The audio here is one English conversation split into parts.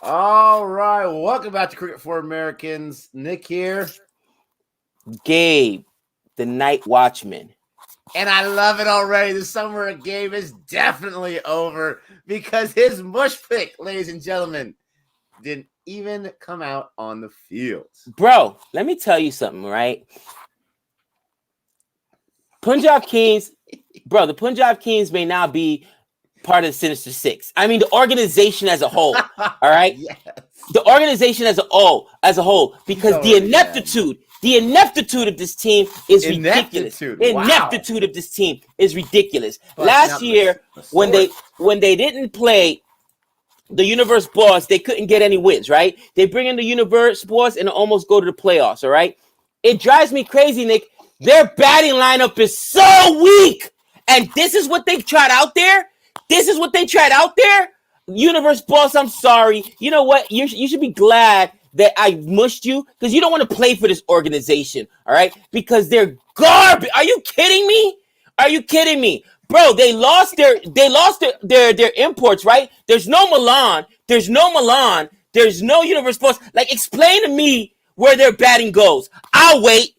All right, welcome back to Cricket for Americans. Nick here. Gabe, the night watchman. And I love it already. The summer of Gabe is definitely over because his mush pick, ladies and gentlemen, didn't even come out on the field. Bro, let me tell you something, right? Punjab Kings, bro, the Punjab Kings may now be part of the Sinister Six. I mean, the organization as a whole, all right? Yes. The organization as a whole, because the ineptitude of this team is ridiculous. Ineptitude of this team is ridiculous. But Last year, when they didn't play the Universe Boss, they couldn't get any wins, right? They bring in the Universe Boss and almost go to the playoffs, all right? It drives me crazy, Nick. Their batting lineup is so weak. And this is what they tried out there? Universe Boss, I'm sorry. You know what? You should be glad that I mushed you because you don't want to play for this organization, all right? Because they're garbage. Are you kidding me? Bro, they lost their imports, right? There's no Milan. There's no Universe Boss. Like, explain to me where their batting goes. I'll wait.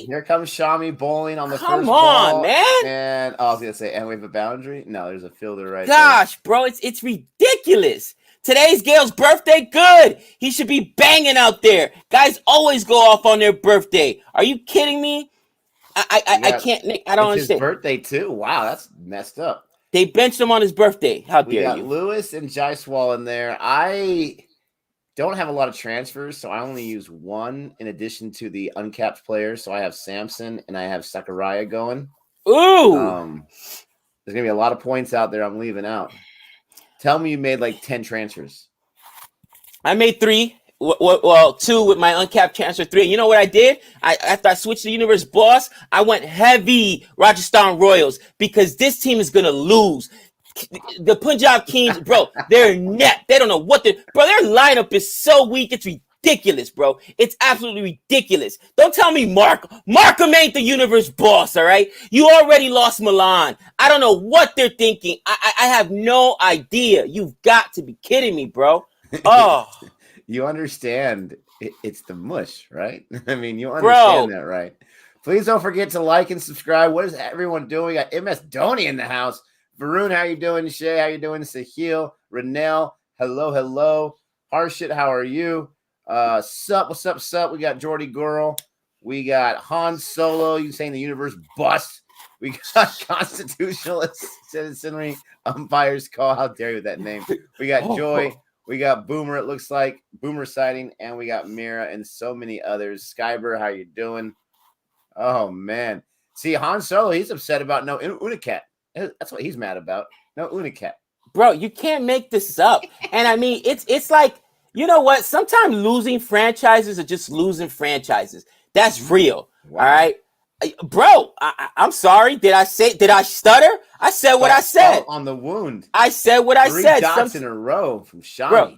Here comes Shami bowling on the first ball. Come on, man. And I was going to say, and we have a boundary? No, there's a fielder right there. Gosh, bro, it's ridiculous. Today's Gale's birthday. Good. He should be banging out there. Guys always go off on their birthday. Are you kidding me? I can't, Nick. I don't understand. His birthday, too? Wow, that's messed up. They benched him on his birthday. How dare you? We got Lewis and Jaiswal in there. I don't have a lot of transfers, so I only use one in addition to the uncapped players. So I have Samson and I have Sakurai going. Ooh. There's going to be a lot of points out there I'm leaving out. Tell me you made like 10 transfers. I made 3. Well, 2 with my uncapped transfer, 3. You know what I did? After I switched to Universe Boss, I went heavy Rajasthan Royals because this team is going to lose. The Punjab Kings, bro, they're inept. They don't know what their lineup is so weak. It's ridiculous, bro. It's absolutely ridiculous. Don't tell me Markham ain't the Universe Boss, all right? You already lost Milan. I don't know what they're thinking. I have no idea. You've got to be kidding me, bro. Oh. You understand it's the mush, right? I mean, you understand that, right? Please don't forget to like and subscribe. What is everyone doing? We got MS Dhoni in the house. Varun, how you doing? Shay, how you doing? Sahil, Renell, hello. Harshit, how are you? Sup? We got Jordy Girl. We got Han Solo. You saying the universe bust. We got constitutionalist citizenry umpires call. How dare you with that name? We got Joy. We got Boomer, it looks like. Boomer sighting. And we got Mira and so many others. Skyber, how you doing? Oh, man. See, Han Solo, he's upset about no Unicat. That's what he's mad about. No Unicat. Bro, you can't make this up. And I mean, it's like, you know what? Sometimes losing franchises are just losing franchises. That's real. Wow. All right. Bro, I'm sorry. Did I stutter? I said what I said. On the wound. I said what I said. 3 dots in a row from Shami. Bro,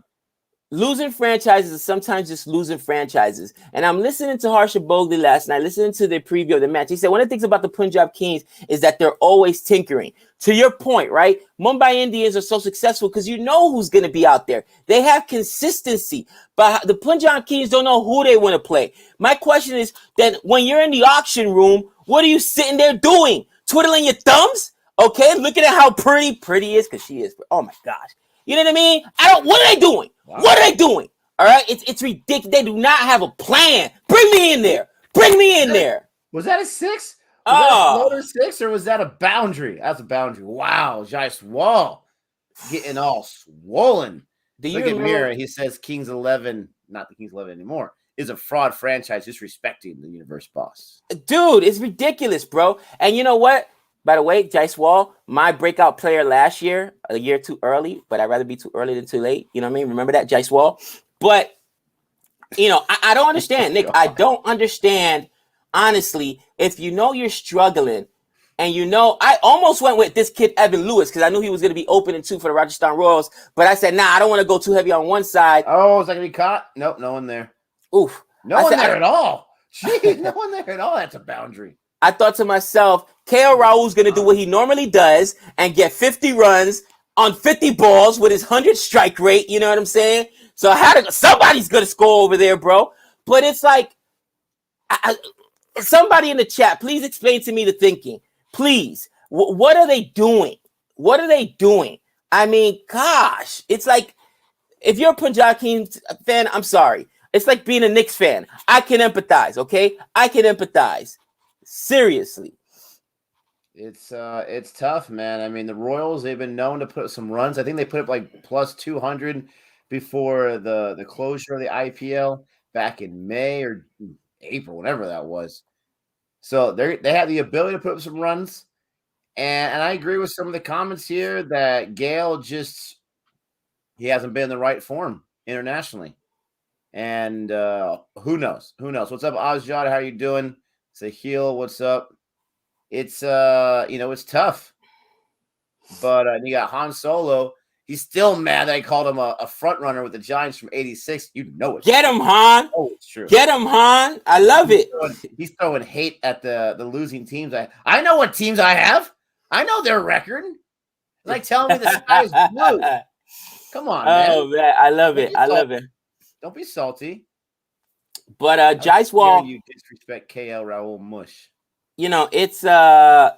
losing franchises is sometimes just losing franchises. And I'm listening to Harsha Bogli last night, listening to the preview of the match. He said one of the things about the Punjab Kings is that they're always tinkering. To your point, right? Mumbai Indians are so successful because you know who's going to be out there. They have consistency. But the Punjab Kings don't know who they want to play. My question is that when you're in the auction room, what are you sitting there doing? Twiddling your thumbs? Okay, looking at how pretty is, because she is. Oh, my gosh. You know what I mean? What are they doing? Wow. What are they doing? All right? It's ridiculous. They do not have a plan. Bring me in there. Was that a 6? Was that a floater 6 or was that a boundary? That's a boundary. Wow. Jaiswal getting all swollen. Look at Mira. He says Kings 11, not the Kings 11 anymore, is a fraud franchise disrespecting the Universe Boss. Dude, it's ridiculous, bro. And you know what? By the way, Jaiswal, my breakout player last year, a year too early, but I'd rather be too early than too late. You know what I mean? Remember that, Jaiswal? But, you know, I don't understand, Nick. I don't understand, honestly, if you know you're struggling and you know, I almost went with this kid, Evan Lewis, because I knew he was going to be opening too for the Rajasthan Royals. But I said, I don't want to go too heavy on one side. Oh, is that going to be caught? Nope, no one there. Oof. No one there at all. Jeez, no one there at all. That's a boundary. I thought to myself, KL Rahul's going to do what he normally does and get 50 runs on 50 balls with his 100 strike rate. You know what I'm saying? So somebody's going to score over there, bro. But it's like, somebody in the chat, please explain to me the thinking. Please. What are they doing? What are they doing? I mean, gosh, it's like, if you're a Punjab Kings fan, I'm sorry. It's like being a Knicks fan. I can empathize, okay? I can empathize. Seriously. It's tough, man. I mean, the Royals, they've been known to put some runs. I think they put up like plus 200 before the closure of the IPL back in May or April, whatever that was. So they have the ability to put up some runs. And I agree with some of the comments here that Gale he hasn't been in the right form internationally. And who knows? Who knows? What's up, Ozjad? How you doing? Sahil, what's up? It's it's tough. But you got Han Solo. He's still mad that I called him a front runner with the Giants from '86. You know it. Get him, Han. Oh, it's true. Get him, Han. I love it. He's throwing hate at the losing teams. I know what teams I have. I know their record. It's like telling me the sky is blue. Come on, man. Oh, man. I love it. I love it. Don't be salty. But Jaiswal, you disrespect KL Raul Mush. You know, it's how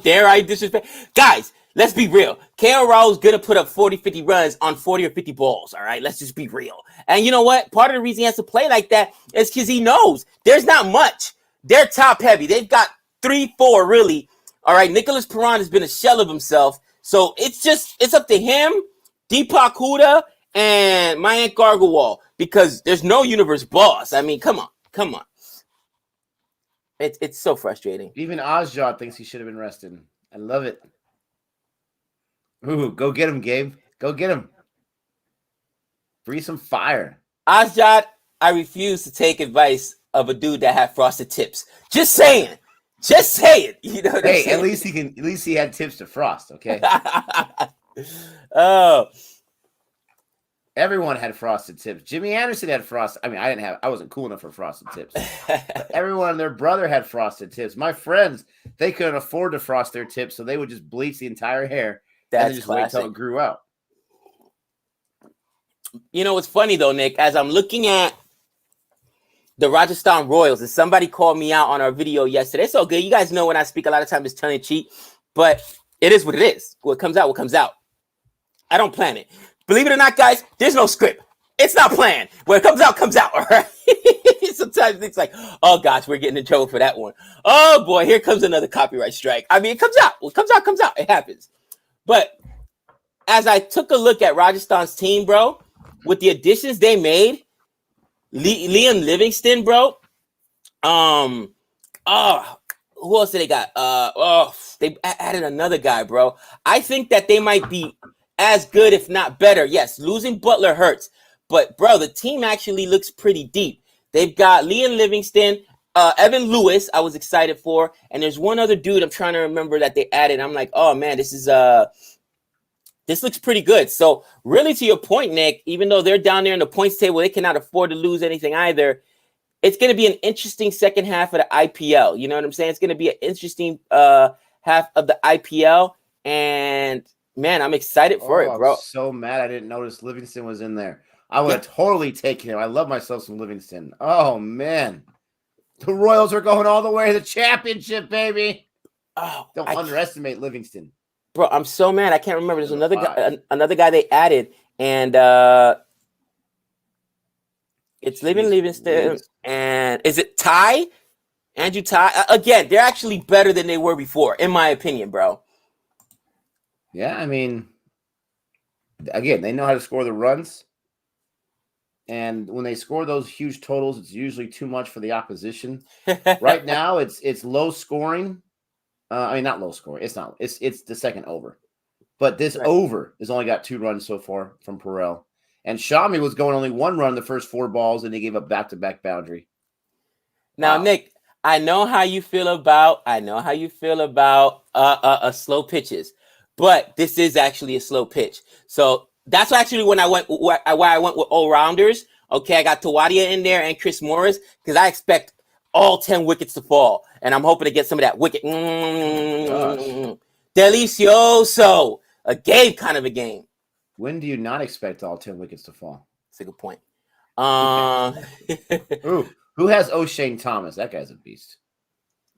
dare I disrespect? Guys, let's be real. KL Raul's gonna put up 40, 50 runs on 40 or 50 balls. All right, let's just be real. And you know what? Part of the reason he has to play like that is because he knows there's not much. They're top heavy. They've got 3, 4 really. All right, Nicholas Perron has been a shell of himself. So it's up to him, Deepak Huda, and Mayank Gargawal, because there's no universe boss. I mean, come on. It's so frustrating. Even Ozjot thinks he should have been rested. I love it. Ooh, go get him, Gabe. Go get him. Breathe some fire. Ozjot, I refuse to take advice of a dude that had frosted tips. Just saying. You know what I'm saying? At least he had tips to frost, okay? Oh. Everyone had frosted tips. Jimmy Anderson had frosted. I mean, I wasn't cool enough for frosted tips. But everyone and their brother had frosted tips. My friends, they couldn't afford to frost their tips, so they would just bleach the entire hair and just wait till it grew out. You know what's funny though, Nick? As I'm looking at the Rajasthan Royals, and somebody called me out on our video yesterday. It's all good. You guys know when I speak a lot of times it's tongue in cheek, but it is what it is. What comes out, what comes out. I don't plan it. Believe it or not, guys, there's no script. It's not planned. When it comes out, all right? Sometimes it's like, oh, gosh, we're getting in trouble for that one. Oh, boy, here comes another copyright strike. I mean, it comes out. What comes out. It happens. But as I took a look at Rajasthan's team, bro, with the additions they made, Liam Livingston, bro, who else did they got? They added another guy, bro. I think that they might be as good, if not better. Yes, losing Butler hurts. But, bro, the team actually looks pretty deep. They've got Liam Livingston, Evan Lewis, I was excited for. And there's one other dude I'm trying to remember that they added. I'm like, oh, man, this looks pretty good. So, really, to your point, Nick, even though they're down there in the points table, they cannot afford to lose anything either. It's going to be an interesting second half of the IPL. You know what I'm saying? It's going to be an interesting half of the IPL. And, man, I'm excited for it, bro. I'm so mad I didn't notice Livingston was in there. I would have totally taken him. I love myself some Livingston. Oh, man. The Royals are going all the way to the championship, baby. Oh, Don't underestimate Livingston. Bro, I'm so mad. I can't remember. There's another guy they added, and it's Livingston. And is it Ty? Andrew Ty? Again, they're actually better than they were before, in my opinion, bro. Yeah, I mean, again, they know how to score the runs. And when they score those huge totals, it's usually too much for the opposition. Right now, it's low scoring. I mean, not low scoring. It's not. It's the second over. But this over has only got 2 runs so far from Perel. And Shami was going only 1 run the first 4 balls, and they gave up back-to-back boundary. Now, wow. Nick, I know how you feel about slow pitches, but this is actually a slow pitch. So that's actually when I went why I went with all-rounders. Okay, I got Tawadia in there and Chris Morris because I expect all 10 wickets to fall, and I'm hoping to get some of that wicket. Delicioso. a Gabe kind of a game. When do you not expect all 10 wickets to fall? That's a good point. Who has O'Shane Thomas? That guy's a beast.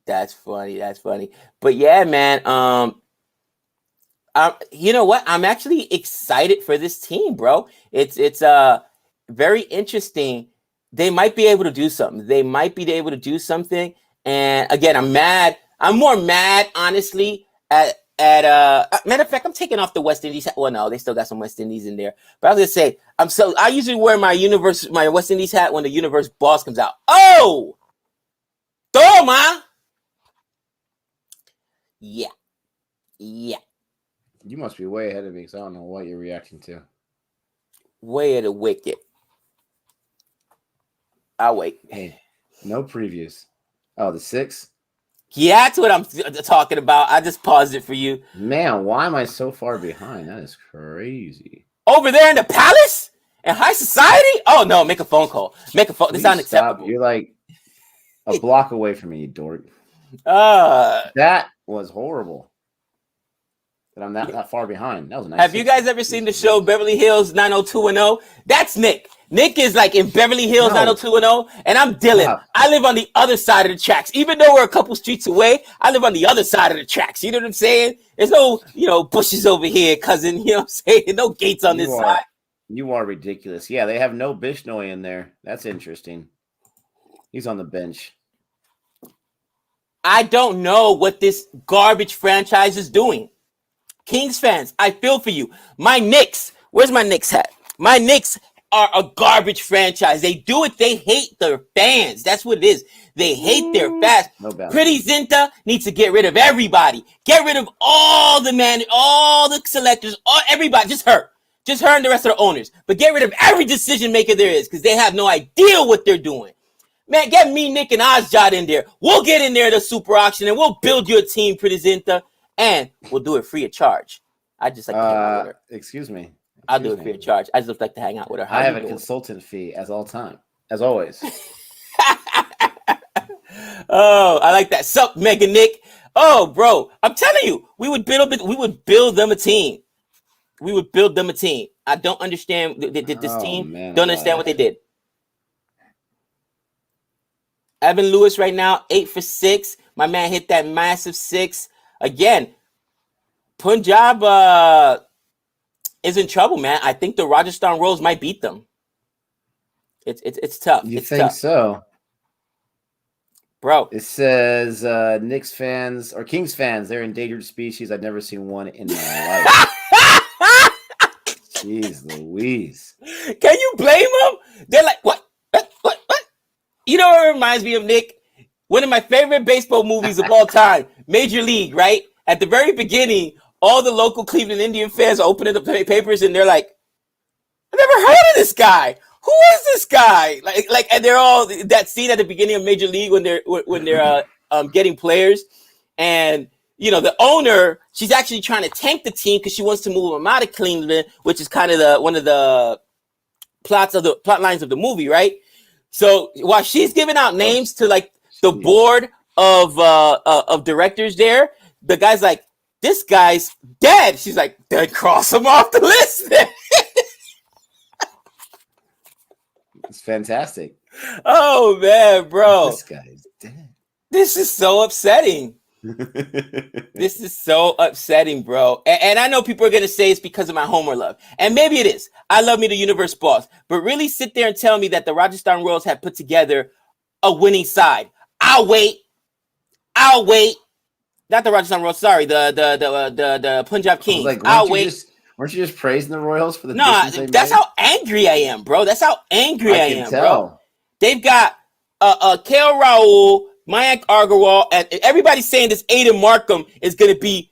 That's funny. But yeah, man. You know what? I'm actually excited for this team, bro. It's very interesting. They might be able to do something. And again, I'm mad. I'm more mad, honestly, at matter of fact, I'm taking off the West Indies. Well, no, they still got some West Indies in there. But I was gonna say, I usually wear my West Indies hat when the universe boss comes out. Oh, toma. Yeah. You must be way ahead of me because I don't know what you're reacting to. Way of the wicket. I'll wait. Hey, no previews. Oh, the 6? Yeah, that's what I'm talking about. I just paused it for you. Man, why am I so far behind? That is crazy. Over there in the palace? In high society? Oh, no, make a phone call. This is unacceptable. You're like a block away from me, you dork. That was horrible. That I'm that far behind. That was nice. Have you guys ever seen the show Beverly Hills 90210? That's Nick. Nick is like in Beverly Hills 90210, and I'm Dylan. Yeah. I live on the other side of the tracks. Even though we're a couple streets away, I live on the other side of the tracks. You know what I'm saying? There's no, bushes over here, cousin. You know what I'm saying? No gates on this side. You are ridiculous. Yeah, they have no Bishnoi in there. That's interesting. He's on the bench. I don't know what this garbage franchise is doing. Kings fans, I feel for you. My Knicks, where's my Knicks hat? My Knicks are a garbage franchise. They do it. They hate their fans. That's what it is. They hate their fans. No Pretty Zinta needs to get rid of everybody. Get rid of all the selectors, everybody. Just her and the rest of the owners. But get rid of every decision maker there is because they have no idea what they're doing. Man, get me, Nick, and Ozjot in there. We'll get in there at the super auction and we'll build your team, Pretty Zinta. And we'll do it free of charge. I just like to hang out with her. Excuse me. I'll do it free of charge. I just like to hang out with her. I have a consultant fee as always. Oh, I like that. Sup, Mega Nick. Oh, bro, I'm telling you, we would build them a team. I don't understand this team. Don't understand what they did. Evan Lewis right now, 8 for 6. My man hit that massive 6. Again, Punjab is in trouble, man. I think the Rajasthan Royals might beat them. It's tough. You think so? Bro. It says Knicks fans or Kings fans, they're endangered species. I've never seen one in my life. Jeez Louise. Can you blame them? They're like, what? You know what reminds me of, Nick? One of my favorite baseball movies of all time, Major League, right? At the very beginning, all the local Cleveland Indian fans are opening the papers and they're like, I never heard of this guy. Who is this guy? Like, and they're all that scene at the beginning of Major League when they're getting players, and the owner, she's actually trying to tank the team because she wants to move them out of Cleveland, which is kind of one of the plot lines of the movie, right? So while she's giving out names to like the board of directors there, the guy's like, this guy's dead. She's like, then cross him off the list. It's fantastic. Oh man, bro. This guy's dead. This is so upsetting. This is so upsetting, bro. And I know people are going to say it's because of my Homer love. And maybe it is. I love me the universe boss. But really sit there and tell me that the Rajasthan Royals have put together a winning side. I'll wait. Not the Rajasthan Royals, sorry. The Punjab Kings. Like, I'll wait. Weren't you just praising the Royals for the that's how angry I am, bro. That's how angry I am, bro. They've got KL Rahul, Mayank Agarwal, and everybody's saying this Aiden Markham is going to be,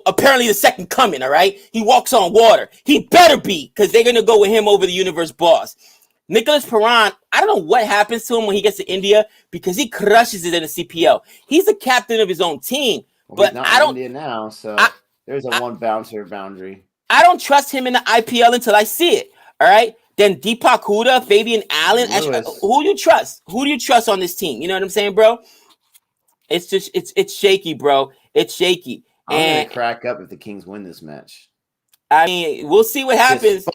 apparently the second coming, all right? He walks on water. He better be, because they're going to go with him over the universe boss. Nicholas Paran, I don't know what happens to him when he gets to India, because he crushes it in the CPL. He's the captain of his own team. Well, but I don't. India now, so there's a one bouncer boundary. I don't trust him in the IPL until I see it, all right? Then Deepak Huda, Fabian Allen. Who do you trust? Who do you trust on this team? You know what I'm saying, bro? It's just, it's shaky, bro. It's shaky. I'm going to crack up if the Kings win this match. I mean, we'll see what happens.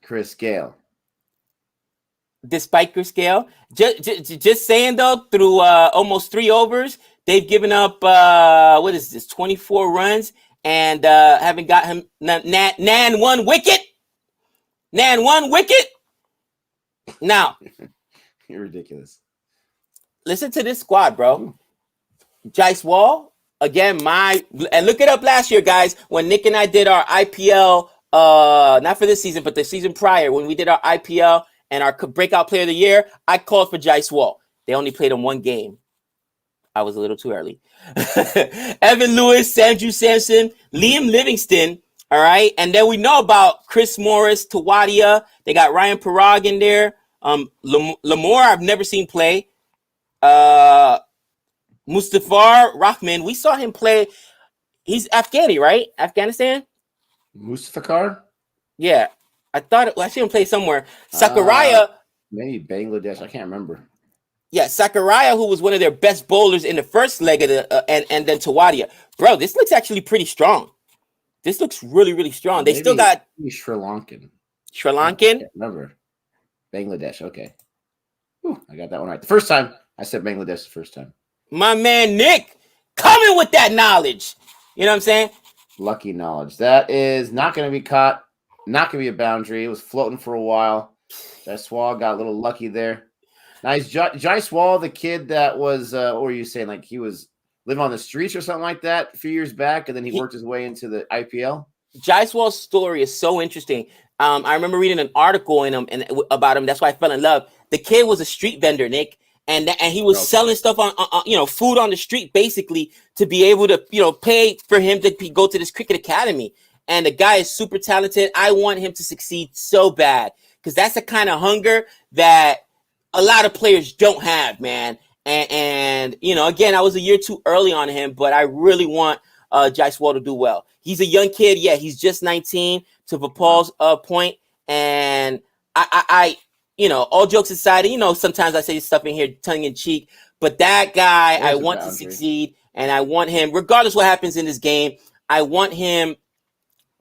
Chris Gale. Despite Chris Gale, just saying though, through almost 3 overs, they've given up 24 runs and haven't got him Nan 1 wicket. Nan 1 wicket. Now, you're ridiculous. Listen to this squad, bro. Jaiswal, again, and look it up last year, guys, when Nick and I did our IPL, not for this season, but the season prior, when we did our IPL and our breakout player of the year, I called for Jaiswal. They only played him 1 game. I was a little too early. Evan Lewis, Sanju Samson, Liam Livingston, all right? And then we know about Chris Morris, Tawadia. They got Ryan Parag in there. Lamore, I've never seen play. Mustafar Rahman, we saw him play. He's Afghani, right? Afghanistan? Mustafar? Yeah. I seen him play somewhere. Sakaraya. Maybe Bangladesh. I can't remember. Yeah, Sakaraya, who was one of their best bowlers in the first leg of the and then Tawadia. Bro, this looks actually pretty strong. This looks really, really strong. They still got Sri Lankan. Sri Lankan? I can't remember. Bangladesh. Okay. Whew, I got that one right. The first time I said Bangladesh the first time. My man Nick coming with that knowledge. You know what I'm saying? Lucky knowledge. That is not going to be caught. Not going to be a boundary. It was floating for a while. Jaiswal got a little lucky there. Nice. Jaiswal, the kid that was, what were you saying? Like he was living on the streets or something like that a few years back, and then he worked his way into the IPL. Jaiswal's story is so interesting. I remember reading an article about him. That's why I fell in love. The kid was a street vendor, Nick. And he was selling stuff on food on the street, basically, to be able to, pay for him to go to this cricket academy. And the guy is super talented. I want him to succeed so bad because that's the kind of hunger that a lot of players don't have, man. And again, I was a year too early on him, but I really want Jaiswal to do well. He's a young kid. Yeah, he's just 19 to Paul's point. And I all jokes aside, sometimes I say stuff in here tongue in cheek, but that guy, I want to succeed, and I want him, regardless what happens in this game, I want him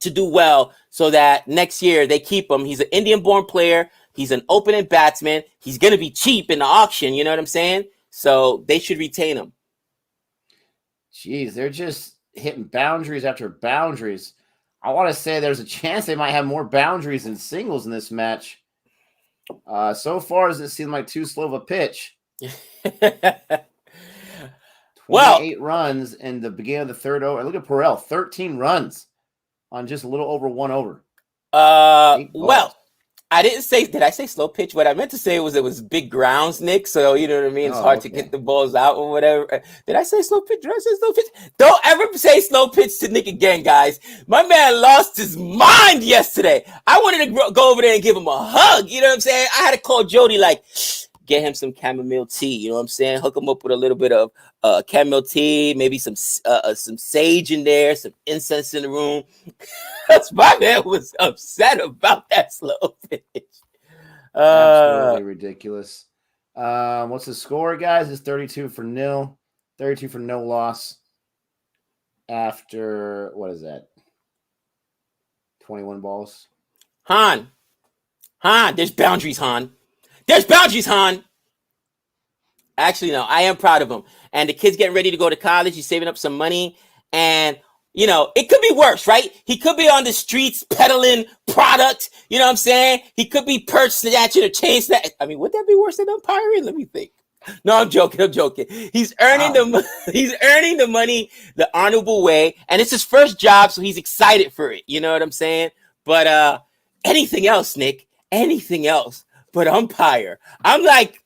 to do well so that next year they keep him. He's an Indian-born player. He's an opening batsman. He's going to be cheap in the auction. You know what I'm saying? So they should retain him. Jeez, they're just hitting boundaries after boundaries. I want to say there's a chance they might have more boundaries than singles in this match. So far, does it seem like too slow of a pitch? 28 runs in the beginning of the third over. Look at Perel, 13 runs on just a little over 1 over. Well, I didn't say, did I say slow pitch? What I meant to say was it was big grounds, Nick. So, you know what I mean? It's hard to get the balls out or whatever. Did I say slow pitch? Did I say slow pitch? Don't ever say slow pitch to Nick again, guys. My man lost his mind yesterday. I wanted to go over there and give him a hug. You know what I'm saying? I had to call Jody, like, get him some chamomile tea. You know what I'm saying? Hook him up with a little bit of chamomile tea, maybe some sage in there, some incense in the room. That's my man was upset about that slow pitch. Absolutely ridiculous. What's the score, guys? It's 32 for nil. 32 for no loss. After, what is that? 21 balls. Han, there's boundaries, Han. There's boundaries, Han. Actually, no, I am proud of him. And the kid's getting ready to go to college. He's saving up some money. And, it could be worse, right? He could be on the streets peddling product. You know what I'm saying? He could be purse snatching or chain snatching. I mean, would that be worse than umpiring? Let me think. No, I'm joking. He's earning the money the honorable way. And it's his first job, so he's excited for it. You know what I'm saying? But anything else, Nick? Anything else but umpire? I'm like,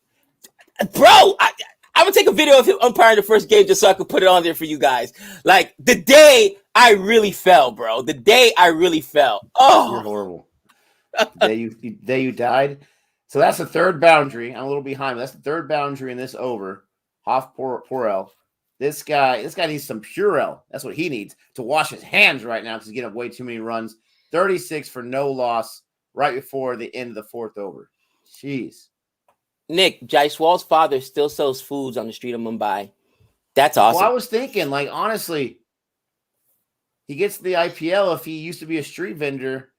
bro, I'm going to take a video of him umpiring the first game just so I could put it on there for you guys. Like, the day I really fell, bro. The day I really fell. Oh. You're horrible. The day you died. So that's the third boundary. I'm a little behind, but that's the third boundary in this over. Hoff Porel. This guy needs some Purell. That's what he needs to wash his hands right now because he's getting way too many runs. 36 for no loss right before the end of the fourth over. Jeez. Nick, Jaiswal's father still sells foods on the street of Mumbai. That's awesome. Well, I was thinking, like, honestly, he gets to the IPL, if he used to be a street vendor,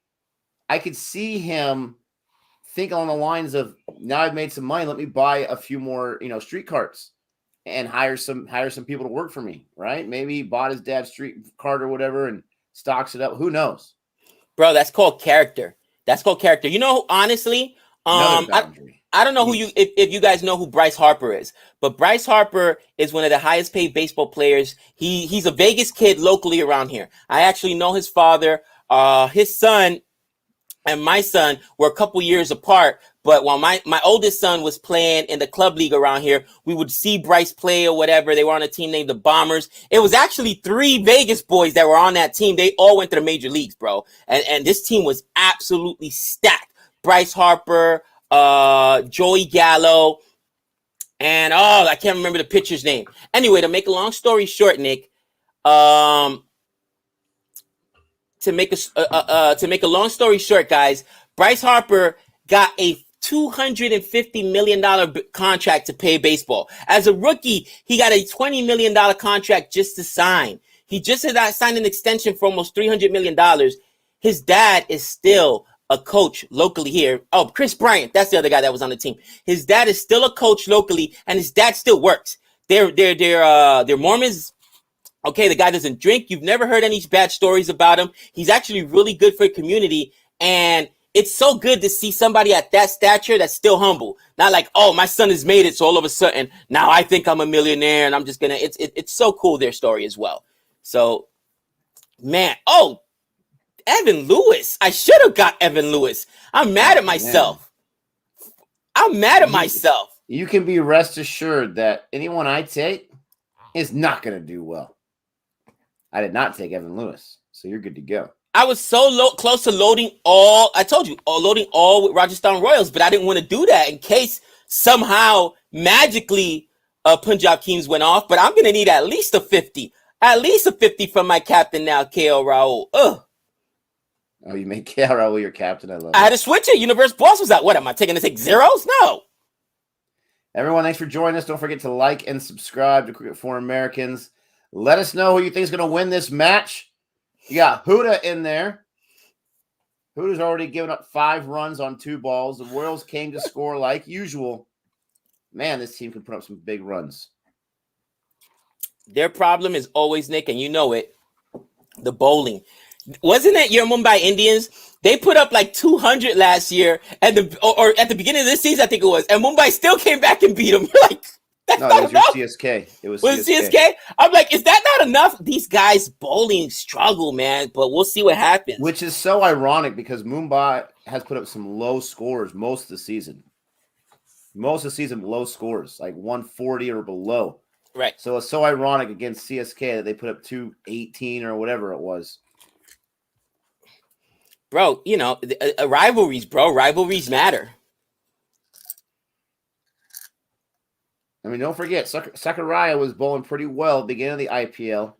I could see him think on the lines of, now I've made some money, let me buy a few more, street carts and hire some people to work for me, right? Maybe he bought his dad's street cart or whatever and stocks it up. Who knows? Bro, that's called character. Honestly, I don't know if you guys know who Bryce Harper is, but Bryce Harper is one of the highest paid baseball players. He's a Vegas kid locally around here. I actually know his father. His son and my son were a couple years apart, but while my oldest son was playing in the club league around here, we would see Bryce play or whatever. They were on a team named the Bombers. It was actually 3 Vegas boys that were on that team. They all went to the major leagues, bro. And this team was absolutely stacked. Bryce Harper, Joey Gallo, and I can't remember the pitcher's name. Anyway, to make a long story short, Nick, to make a long story short, guys, Bryce Harper got a $250 million contract to play baseball. As a rookie, he got a $20 million contract just to sign. He just had signed an extension for almost $300 million. His dad is still a coach locally here. Oh, Chris Bryant, that's the other guy that was on the team. His dad is still a coach locally, and his dad still works. They're Mormons. Okay, the guy doesn't drink. You've never heard any bad stories about him. He's actually really good for the community, and it's so good to see somebody at that stature that's still humble. Not like, oh, my son has made it, so all of a sudden now I think I'm a millionaire, and I'm just gonna. It's so cool, their story as well. So, man, Evan Lewis. I should have got Evan Lewis. I'm mad at myself. I'm mad at myself. You can be rest assured that anyone I take is not going to do well. I did not take Evan Lewis, so you're good to go. I was so close to loading all. I told you, loading all with Rajasthan Royals, but I didn't want to do that in case somehow magically Punjab Kings went off. But I'm going to need at least a 50. At least a 50 from my captain now, KL Rahul. Ugh. Oh, you made KL Rahul your captain? I love it. I had to switch it. Universe Boss was out. What, am I taking to take zeros? No. Everyone, thanks for joining us. Don't forget to like and subscribe to Cricket for Americans. Let us know who you think is going to win this match. You got Huda in there. Huda's already given up 5 runs on 2 balls. The Royals came to score like usual. Man, this team can put up some big runs. Their problem is always, Nick, and you know it, the bowling. Wasn't it your Mumbai Indians? They put up like 200 last year, or at the beginning of this season, I think it was, and Mumbai still came back and beat them. You're like, that's no, not it was enough. your CSK. It was CSK. I'm like, is that not enough? These guys bowling struggle, man, but we'll see what happens. Which is so ironic because Mumbai has put up some low scores most of the season. Most of the season, low scores, like 140 or below. Right. So it's so ironic against CSK that they put up 218 or whatever it was. Bro, rivalries, bro. Rivalries matter. I mean, don't forget, Sakurai was bowling pretty well at the beginning of the IPL,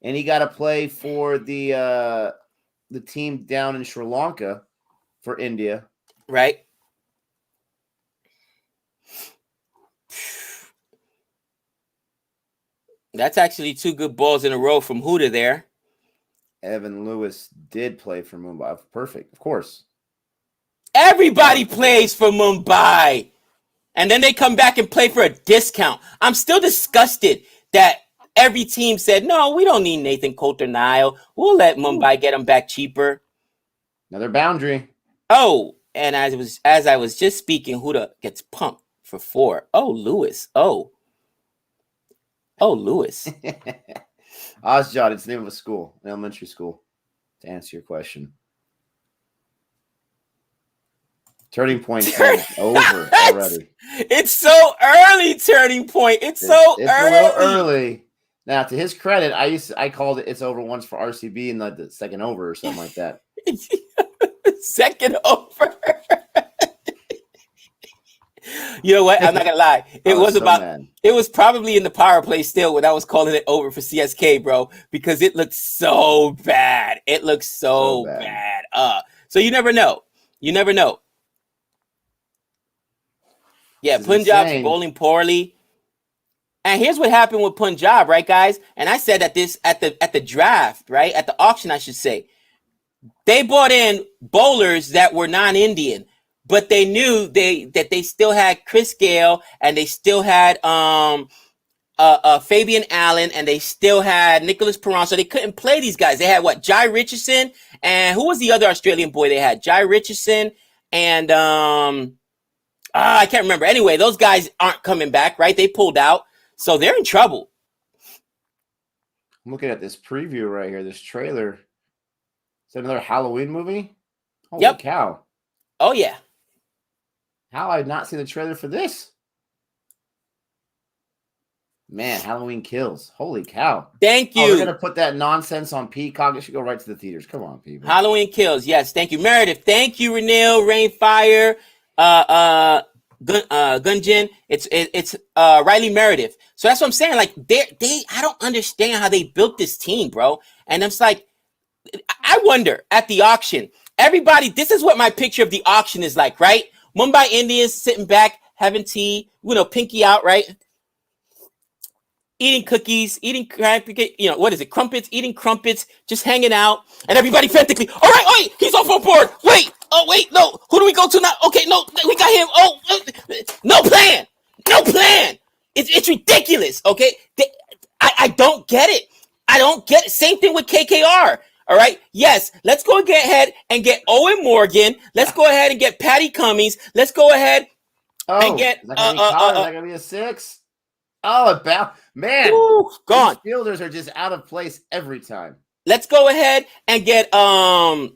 and he got to play for the team down in Sri Lanka for India. Right. That's actually 2 good balls in a row from Huda there. Evan Lewis did play for Mumbai. Perfect, of course. Everybody plays for Mumbai. And then they come back and play for a discount. I'm still disgusted that every team said, no, we don't need Nathan Coulter-Nile. We'll let Mumbai get him back cheaper. Another boundary. Oh, and as I was just speaking, Huda gets pumped for 4. Oh, Lewis. Oh, Lewis. Osjod, it's the name of a school, an elementary school, to answer your question. Turning point over already. It's so early, turning point. It's so early. A little early. Now, to his credit, I called it it's over once for RCB in the second over or something like that. Second over. You know what? I'm not gonna lie. It was probably in the power play still when I was calling it over for CSK, bro, because it looked so bad. It looks so bad. So you never know. Yeah, Punjab's bowling poorly. And here's what happened with Punjab, right, guys? And I said that this at the draft, right? At the auction, I should say. They bought in bowlers that were non-Indian, but they knew that they still had Chris Gale and they still had Fabian Allen and they still had Nicholas Perron, so they couldn't play these guys. They had what? Jai Richardson, and who was the other Australian boy they had? Jai Richardson and I can't remember. Anyway, those guys aren't coming back, right? They pulled out, so they're in trouble. I'm looking at this preview right here, this trailer. Is that another Halloween movie? Holy cow. Oh, yeah. How I not see the trailer for this? Man, Halloween Kills. Holy cow. Thank you. Oh, they're going to put that nonsense on Peacock. It should go right to the theaters. Come on, people. Halloween Kills. Yes, thank you. Meredith, thank you. Renil, Rainfire, Gunjin. It's Riley Meredith. So that's what I'm saying. Like, I don't understand how they built this team, bro. And I'm just like, I wonder at the auction, everybody, this is what my picture of the auction is like, right? Mumbai Indians sitting back, having tea, pinky out, right? Eating cookies, eating crumpets, eating crumpets, just hanging out, and everybody frantically, all right, wait, he's off on board. Wait, no, who do we go to now? Okay, no, we got him. Oh, no plan. It's ridiculous, okay? I don't get it. Same thing with KKR. All right. Yes. Let's go ahead and get Owen Morgan. Let's go ahead and get Patty Cummings. Let's go ahead and get. Is that gonna be a 6? Oh, man. Ooh, gone. These fielders are just out of place every time. Let's go ahead and get who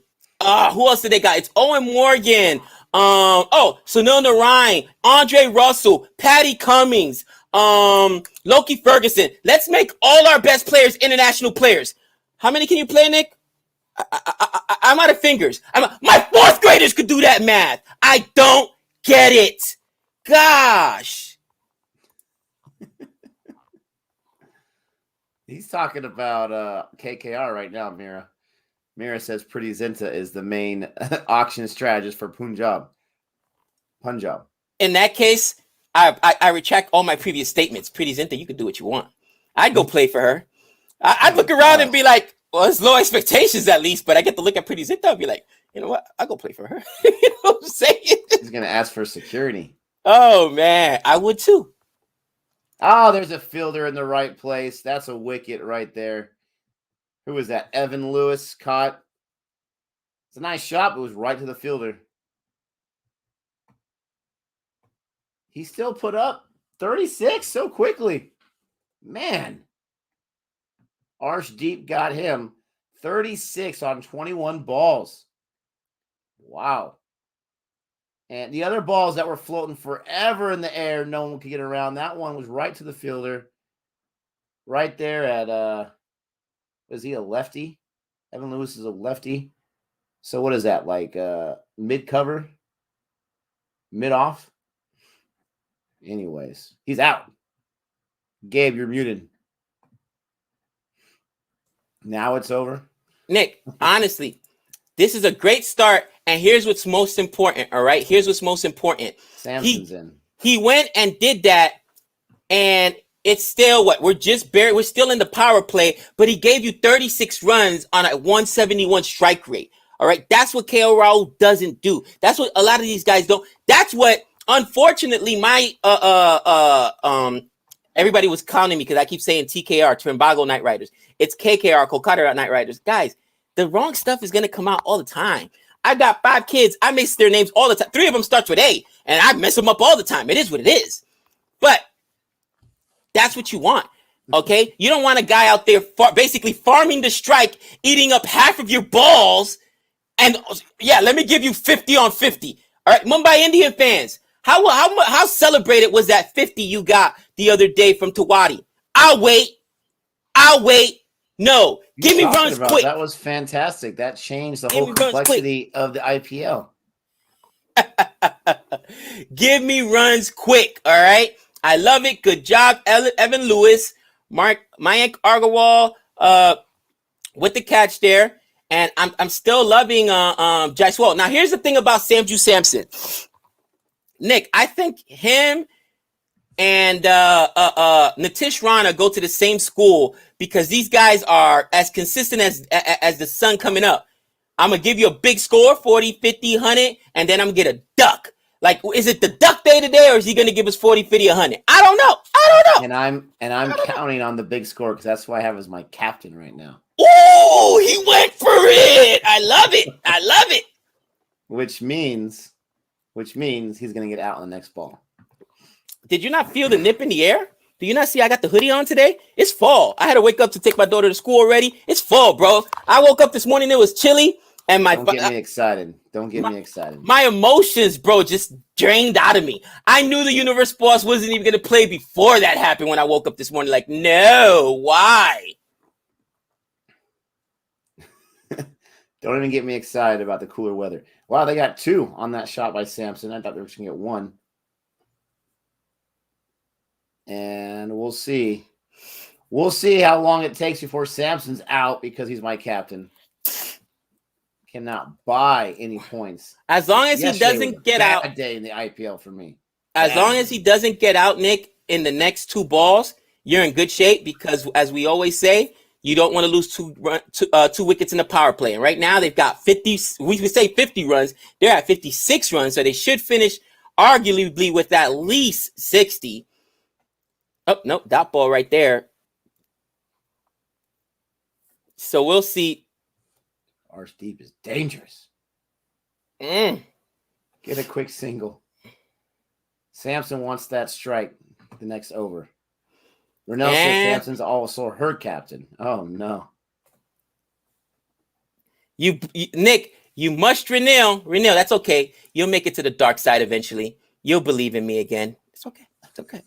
else did they got? It's Owen Morgan. Sunil Narayan, Andre Russell, Patty Cummings, Loki Ferguson. Let's make all our best players international players. How many can you play, Nick? I'm out of fingers. My 4th graders could do that math. I don't get it. Gosh. He's talking about KKR right now, Mira. Mira says Pretty Zinta is the main auction strategist for Punjab. In that case, I retract all my previous statements. Pretty Zinta, you can do what you want. I'd go play for her. I'd look around and be like, well, it's low expectations at least, but I get to look at Pretty Zinta and be like, you know what? I'll go play for her. You know what I'm saying? He's going to ask for security. Oh, man. I would too. Oh, there's a fielder in the right place. That's a wicket right there. Who was that? Evan Lewis caught. It's a nice shot, but it was right to the fielder. He still put up 36 so quickly. Man. Arshdeep got him 36 on 21 balls. Wow. And the other balls that were floating forever in the air, no one could get around. That one was right to the fielder. Right there at, was he a lefty? Evan Lewis is a lefty. So what is that, like mid-cover? Mid-off? Anyways, he's out. Gabe, you're muted. Now it's over. Nick, honestly, this is a great start. And here's what's most important. All right. Here's what's most important. Samson's in. He went and did that. And it's still we're still in the power play, but he gave you 36 runs on a 171 strike rate. All right. That's what KL Rahul doesn't do. That's what a lot of these guys don't. That's what, unfortunately, my everybody was counting me because I keep saying TKR, Trimbago Knight Riders. It's KKR, Kolkata Knight Riders. Guys, the wrong stuff is going to come out all the time. I got 5 kids. I mix their names all the time. 3 of them starts with A, and I mess them up all the time. It is what it is. But that's what you want, okay? You don't want a guy out there basically farming the strike, eating up half of your balls, and, yeah, let me give you 50 on 50. All right, Mumbai Indian fans, how celebrated was that 50 you got the other day from Tawadi? I'll wait. No, give me runs quick. That was fantastic. That changed the whole complexity of the IPL. Give me runs quick, all right? I love it. Good job, Evan Lewis, Mayank Agarwal with the catch there. And I'm still loving Jaiswal. Now, here's the thing about Samju Samson. Nick, I think him and Nitish Rana go to the same school because these guys are as consistent as the sun coming up. I'm going to give you a big score, 40, 50, 100, and then I'm going to get a duck. Like, is it the duck day today, or is he going to give us 40, 50, 100? I don't know. And I'm counting on the big score because that's who I have as my captain right now. Oh, he went for it. I love it. Which means he's going to get out on the next ball. Did you not feel the nip in the air? Do you not see I got the hoodie on today? It's fall. I had to wake up to take my daughter to school already. It's fall, bro. I woke up this morning, it was chilly. And Don't get me excited. My emotions, bro, just drained out of me. I knew the Universe Boss wasn't even going to play before that happened when I woke up this morning. Like, no, why? Don't even get me excited about the cooler weather. Wow, they got 2 on that shot by Samson. I thought they were just going to get 1. And we'll see. We'll see how long it takes before Samson's out because he's my captain. Cannot buy any points. As long as he doesn't get out. A day in the IPL for me. As long as he doesn't get out, Nick, in the next 2 balls, you're in good shape because, as we always say, you don't want to lose 2 wickets in the power play. And right now they've got 50. We would say 50 runs. They're at 56 runs, so they should finish arguably with at least 60. Oh no, dot ball right there. So we'll see. Arch deep is dangerous. Get a quick single. Samson wants that strike the next over. Renell said Samson's also her captain. Oh no. You Nick, you must Renell. Renell, that's okay. You'll make it to the dark side eventually. You'll believe in me again. It's okay. It's okay.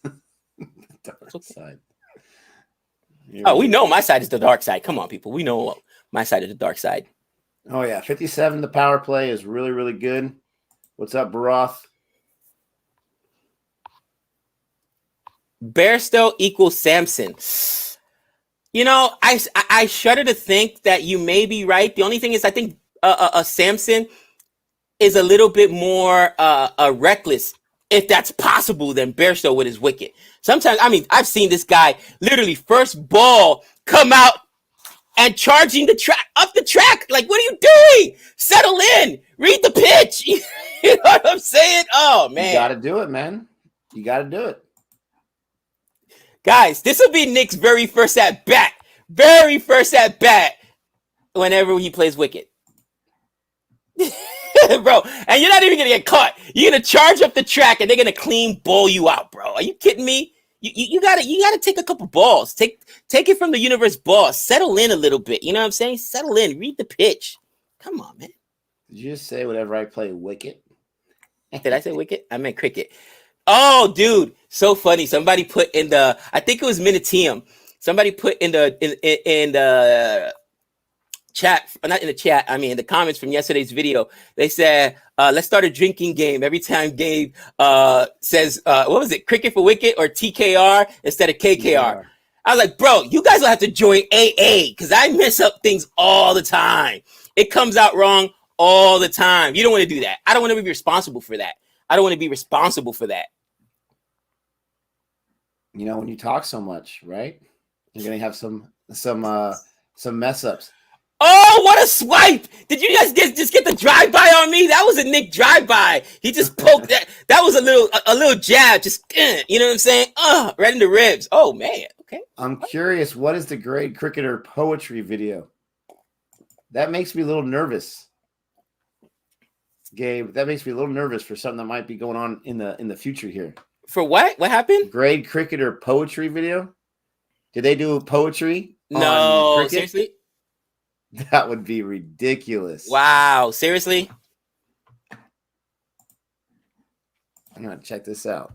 Dark side. Oh, we know my side is the dark side. Come on, people. We know my side is the dark side. Oh, yeah. 57, the power play is really, really good. What's up, Baroth? Bairstow equals Samson. You know, I shudder to think that you may be right. The only thing is I think Samson is a little bit more reckless, if that's possible, than Bairstow with his wicket. Sometimes, I mean, I've seen this guy literally first ball come out and charging the track up the track. Like, what are you doing? Settle in. Read the pitch. You know what I'm saying? Oh, man. You got to do it, man. You got to do it. Guys, this will be Nick's very first at bat. Very first at bat whenever he plays wicket. Bro, and you're not even going to get caught. You're going to charge up the track and they're going to clean bowl you out, bro. Are you kidding me? You gotta take a couple balls. Take it from the Universe Boss. Settle in a little bit. You know what I'm saying? Settle in. Read the pitch. Come on, man. Did you just say whenever I play wicket? Did I say wicket? I meant cricket. Oh, dude, so funny. Somebody put in the, I think it was Minutium. Somebody put in the chat, not in the chat, I mean in the comments from yesterday's video. They said, let's start a drinking game every time Gabe says, what was it, cricket for wicket or TKR instead of KKR. Yeah. I was like, bro, you guys will have to join AA because I mess up things all the time. It comes out wrong all the time. You don't want to do that. I don't want to be responsible for that. You know, when you talk so much, right? You're gonna have some mess ups. Oh, what a swipe! Did you guys just get the drive-by on me? That was a Nick drive-by. He just poked that. That was a little jab. Just, you know what I'm saying? Right in the ribs. Oh, man. Okay. I'm curious. What is the grade cricketer poetry video? That makes me a little nervous, Gabe. That makes me a little nervous for something that might be going on in the future here. For what? What happened? Grade cricketer poetry video. Did they do poetry? No, seriously? That would be ridiculous. Wow, seriously? I'm gonna check this out.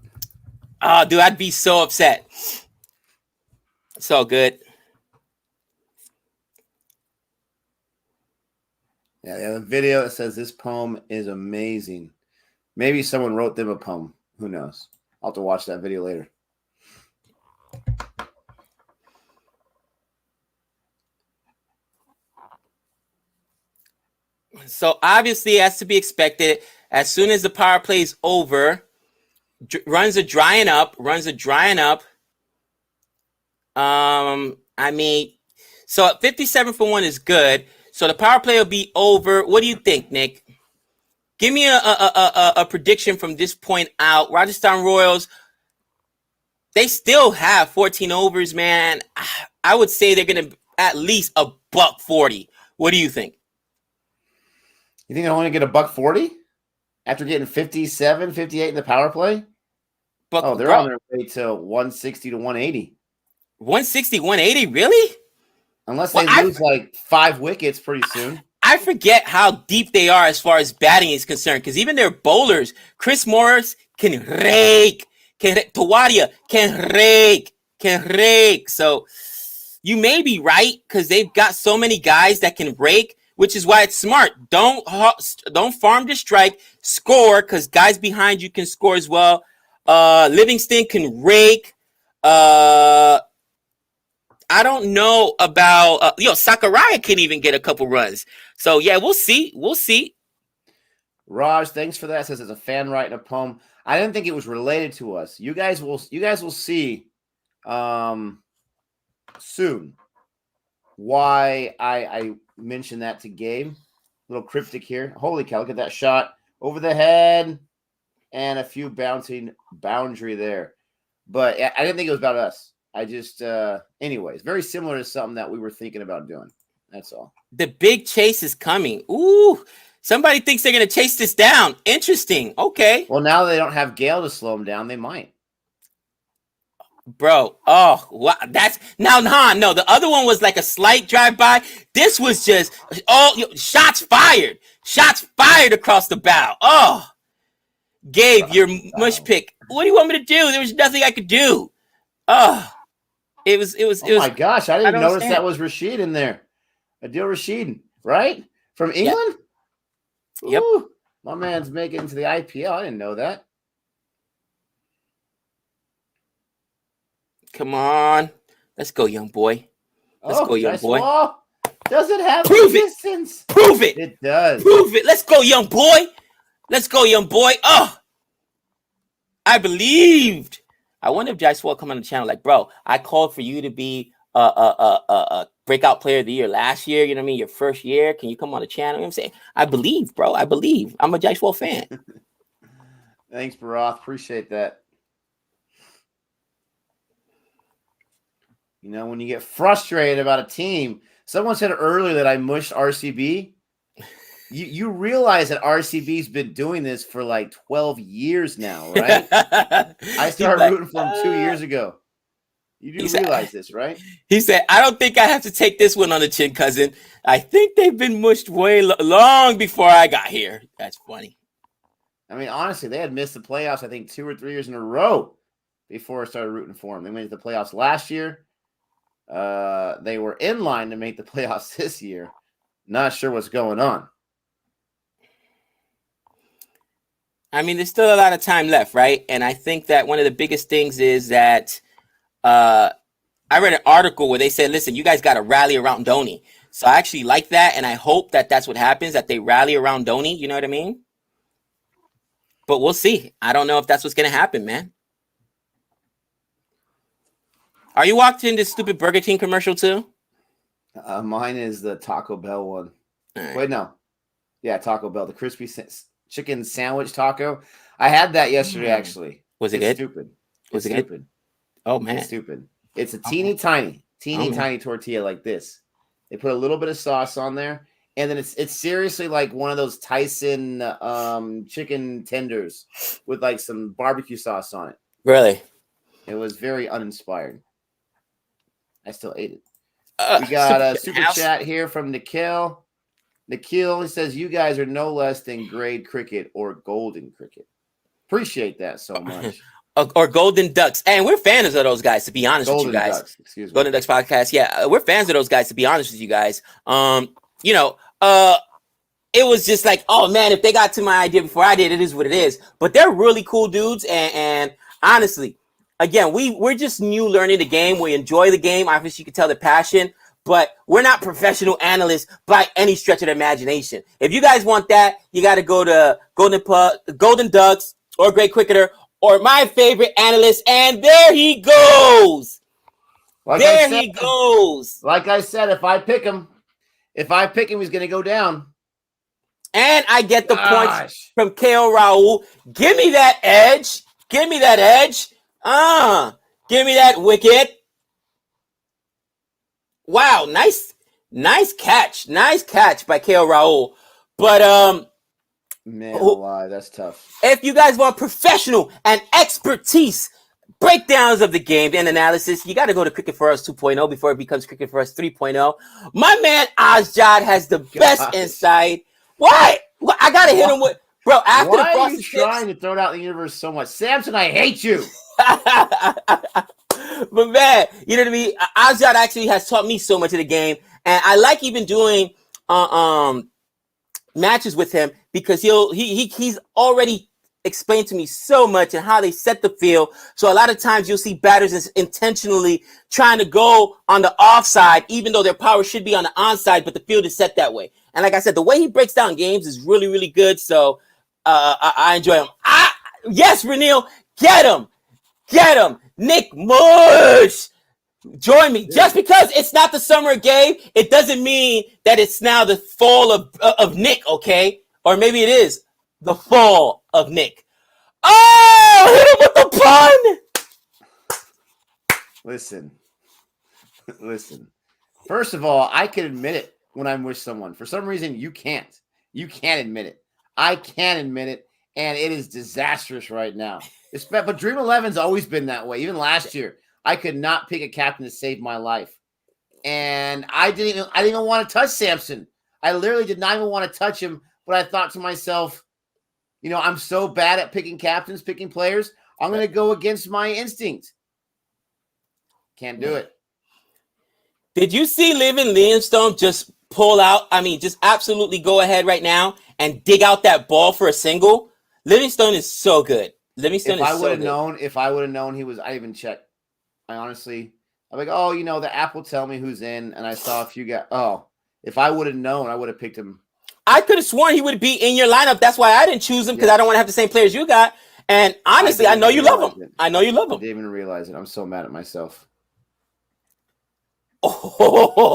Oh, dude, I'd be so upset. It's all good. Yeah, the video that says this poem is amazing. Maybe someone wrote them a poem. Who knows? I'll have to watch that video later. So obviously, as to be expected, as soon as the power play is over, Runs are drying up. I mean, so 57 for 1 is good. So the power play will be over. What do you think, Nick? Give me a prediction from this point out. Rajasthan Royals, they still have 14 overs, man. I would say they're going to at least a $140. What do you think? You think they're only going to get a $140 after getting 57, 58 in the power play? They're on their way to 160 to 180. 160, 180, really? Unless they lose like 5 wickets pretty soon. I forget how deep they are as far as batting is concerned, because even their bowlers, Chris Morris can rake, Tawadia can rake. So you may be right, because they've got so many guys that can rake, which is why it's smart. Don't farm to strike, score, because guys behind you can score as well. Livingston can rake. I don't know about Sakurai can even get a couple runs. So yeah, we'll see. Raj, thanks for that. Says it's a fan writing a poem. I didn't think it was related to us. You guys will see soon why I mentioned that to Gabe. A little cryptic here. Holy cow, look at that shot over the head and a few bouncing boundary there. But I didn't think it was about us. I just, anyways, very similar to something that we were thinking about doing. That's all. The big chase is coming. Ooh, somebody thinks they're going to chase this down. Interesting. Okay. Well, now they don't have Gale to slow them down. They might. Bro, oh, wow. That's no. The other one was like a slight drive by. This was just, shots fired. Shots fired across the bow. Oh, Gabe, your mush pick. What do you want me to do? There was nothing I could do. Oh. It was. Oh my gosh! I didn't notice that was Rashid in there. Adil Rashid, right from England. Yep. Ooh, my man's making it to the IPL. I didn't know that. Come on, let's go, young boy. Let's go, young boy. Does it have distance? Prove it. It does. Prove it. Let's go, young boy. Let's go, young boy. Oh, I believed. I wonder if Jaiswal come on the channel like, bro, I called for you to be a breakout player of the year last year. You know what I mean? Your first year. Can you come on the channel? You know what I'm saying? I believe, bro. I believe. I'm a Jaiswal fan. Thanks, Barath. Appreciate that. You know, when you get frustrated about a team, someone said earlier that I mushed RCB. You realize that RCB's been doing this for like 12 years now, right? I started rooting for him 2 years ago. You do realize this, right? He said, I don't think I have to take this one on the chin, cousin. I think they've been mushed way long before I got here. That's funny. I mean, honestly, they had missed the playoffs, I think, 2 or 3 years in a row before I started rooting for them. They made the playoffs last year. They were in line to make the playoffs this year. Not sure what's going on. I mean, there's still a lot of time left, right? And I think that one of the biggest things is that I read an article where they said, listen, you guys got to rally around Dhoni. So I actually like that, and I hope that that's what happens, that they rally around Dhoni. You know what I mean? But we'll see. I don't know if that's what's going to happen, man. Are you watching this stupid Burger King commercial too? Mine is the Taco Bell one. Right. Wait, no. Yeah, Taco Bell, the crispy chicken sandwich taco. I had that yesterday, actually. Was it good? Stupid. Was it stupid? Good? Oh, man. It's stupid. It's a teeny tiny tortilla like this. They put a little bit of sauce on there, and then it's seriously like one of those Tyson chicken tenders with like some barbecue sauce on it. Really? It was very uninspired. I still ate it. We got a super chat here from Nikhil. Nikhil, he says, you guys are no less than grade cricket or golden cricket. Appreciate that so much. Or Golden Ducks. And we're fans of those guys, to be honest with you guys. Ducks, excuse me. Golden Ducks podcast. Yeah, we're fans of those guys, to be honest with you guys. It was just like, oh, man, if they got to my idea before I did, it is what it is. But they're really cool dudes. And honestly, again, we're just new learning the game. We enjoy the game. Obviously, you can tell the passion. But we're not professional analysts by any stretch of the imagination. If you guys want that, you got to go to Golden Ducks or Great Cricketer or my favorite analyst, and there he goes. He goes. Like I said, if I pick him, he's going to go down. And I get the points from KO Raul. Give me that edge. Give me that edge. Give me that wicket. Wow, nice catch. Nice catch by KO Raul. But man alive, that's tough. If you guys want professional and expertise breakdowns of the game and analysis, you got to go to Cricket for Us 2.0 before it becomes Cricket for Us 3.0. My man Azjad has the best insight. Why? I got to hit him with, bro, after why the are you trying to throw it out in the universe so much? Samson, I hate you. But man, you know what I mean? Azjad actually has taught me so much of the game, and I like even doing matches with him because he's already explained to me so much and how they set the field. So a lot of times you'll see batters intentionally trying to go on the offside, even though their power should be on the onside, but the field is set that way. And like I said, the way he breaks down games is really, really good. So I enjoy him. Yes, Renil, get him. Nick Mush. Join me. Just because it's not the summer of Gabe, it doesn't mean that it's now the fall of Nick, okay? Or maybe it is the fall of Nick. Oh, hit him with the pun. Listen. First of all, I can admit it when I'm with someone. For some reason, you can't. You can't admit it. I can admit it, and it is disastrous right now. But Dream 11's always been that way. Even last year, I could not pick a captain to save my life. And I didn't even want to touch Samson. I literally did not even want to touch him, but I thought to myself, you know, I'm so bad at picking captains, picking players. I'm going to go against my instinct. Can't do it. Did you see Livingstone just pull out? I mean, just absolutely go ahead right now and dig out that ball for a single. Livingstone is so good. If I would have known he was, I even checked. I honestly, I'm like, oh, you know, the app will tell me who's in, and I saw a few guys. Oh, if I would have known, I would have picked him. I could have sworn he would be in your lineup. That's why I didn't choose him, because I don't want to have the same players you got. And honestly, I know you love him. I know you love him. I didn't even realize it. I'm so mad at myself. Oh,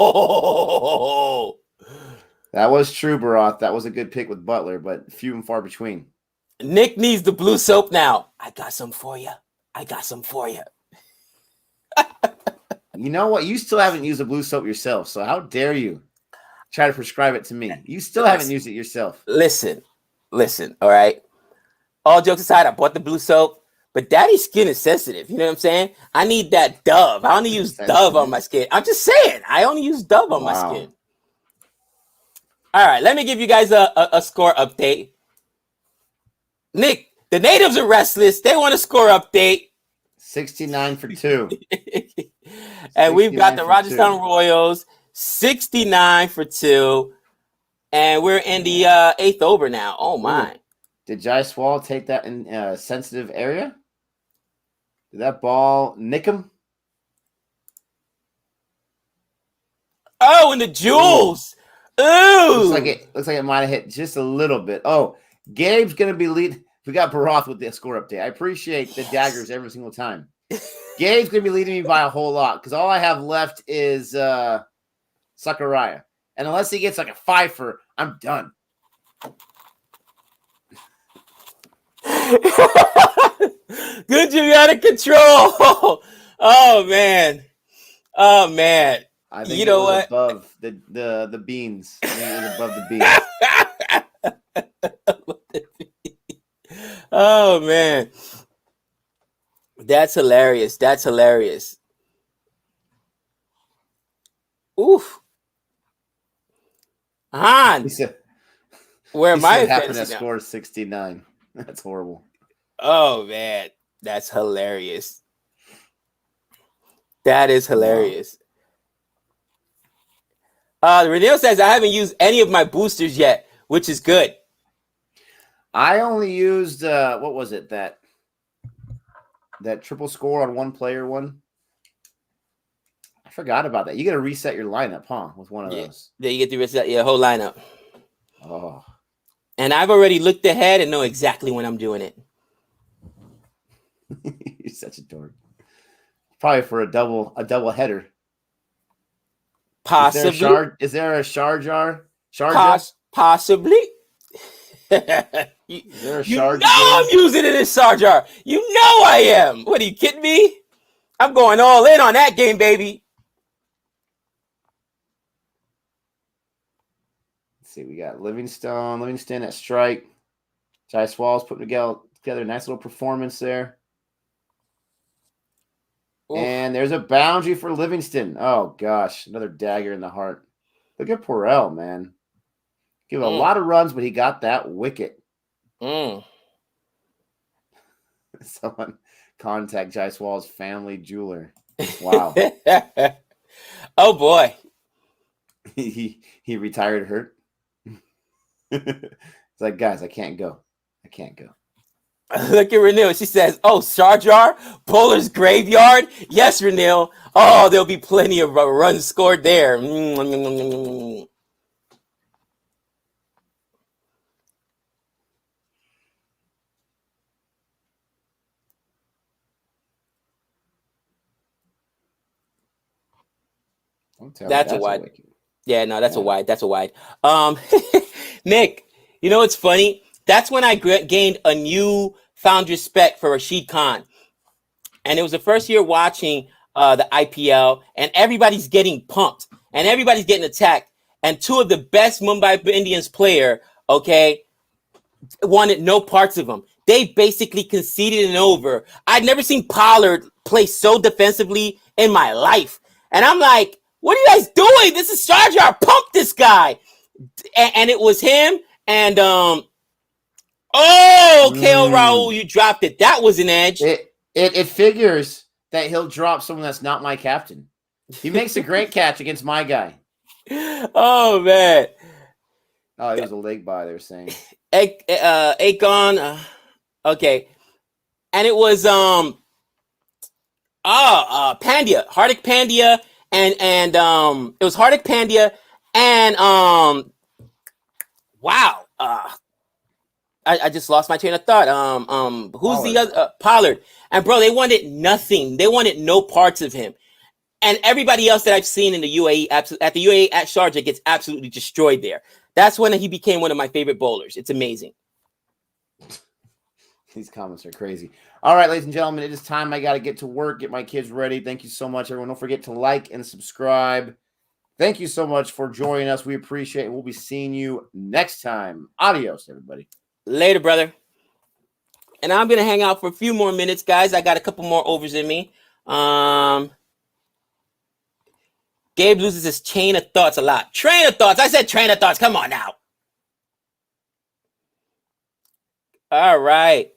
that was true, Barath. That was a good pick with Butler, but few and far between. Nick needs the blue soap now. I got some for you. You know what? You still haven't used the blue soap yourself, so how dare you try to prescribe it to me? You still haven't used it yourself. Listen, all right? All jokes aside, I bought the blue soap, but daddy's skin is sensitive. You know what I'm saying? I need that Dove. I only use Dove on my skin. I'm just saying. I only use Dove on my skin. All right, let me give you guys a score update. Nick, the natives are restless. They want a score update. 69 for 2. And we've got the Rajasthan Royals 69 for 2. And we're in the 8th over now. Oh, my. Did Jaiswal take that in a sensitive area? Did that ball nick him? Oh, and the jewels. Ooh. Looks like it might have hit just a little bit. Oh, Gabe's going to be leading. We got Barath with the score update. I appreciate the daggers every single time. Gabe's going to be leading me by a whole lot because all I have left is Sakurai. And unless he gets like a 5-fer, I'm done. Good, you out of control. Oh, man. I think you know what? Above the beans. I think it was above the beans. Oh, man. That's hilarious. Oof. Han. Where am I? Happened to score 69. That's horrible. Oh, man. That's hilarious. That is hilarious. Renil says, I haven't used any of my boosters yet, which is good. I only used, what was it? That triple score on one player one. I forgot about that. You got to reset your lineup, huh? With one of those. Yeah, you get to reset your whole lineup. Oh. And I've already looked ahead and know exactly when I'm doing it. You're such a dork. Probably for a double header. Possibly. Is there a Sharjah? Possibly. you know I'm using it in Sharjah. You know I am. What, are you kidding me? I'm going all in on that game, baby. Let's see. We got Livingston at strike. Jaiswal's putting together a nice little performance there. Oof. And there's a boundary for Livingston. Oh, gosh. Another dagger in the heart. Look at Porrell, man. Give a lot of runs, but he got that wicket. Someone contact Jaiswal's family jeweler. Wow. Oh, boy. He retired hurt. It's like, guys, I can't go. Look at Renil. She says, oh, Sharjah, bowler's graveyard. Yes, Renil. Oh, there'll be plenty of runs scored there. Don't tell that's a wide. Yeah, no, that's a wide. That's a wide. Nick, you know what's funny? That's when I gained a newfound respect for Rashid Khan. And it was the first year watching the IPL, and everybody's getting pumped, and everybody's getting attacked. And two of the best Mumbai Indians player, okay, wanted no parts of him. They basically conceded an over. I'd never seen Pollard play so defensively in my life. And I'm like, what are you guys doing? This is Sharjah. Pump this guy. And it was him and KL Rahul, you dropped it. That was an edge. It figures that he'll drop someone that's not my captain. He makes a great catch against my guy. Oh, man. Oh, it was a leg by, they were saying. Akon. Okay. And it was Pandya. Hardik Pandya. And it was Hardik Pandya and wow. I just lost my train of thought. Who's Pollard. The other Pollard? And bro, they wanted nothing. They wanted no parts of him. And everybody else that I've seen in the UAE at the UAE at Sharjah gets absolutely destroyed there. That's when he became one of my favorite bowlers. It's amazing. These comments are crazy. All right, ladies and gentlemen, it is time. I got to get to work, get my kids ready. Thank you so much, everyone. Don't forget to like and subscribe. Thank you so much for joining us. We appreciate it. We'll be seeing you next time. Adios, everybody. Later, brother. And I'm going to hang out for a few more minutes, guys. I got a couple more overs in me. Gabe loses his chain of thoughts a lot. Train of thoughts. I said train of thoughts. Come on now. All right.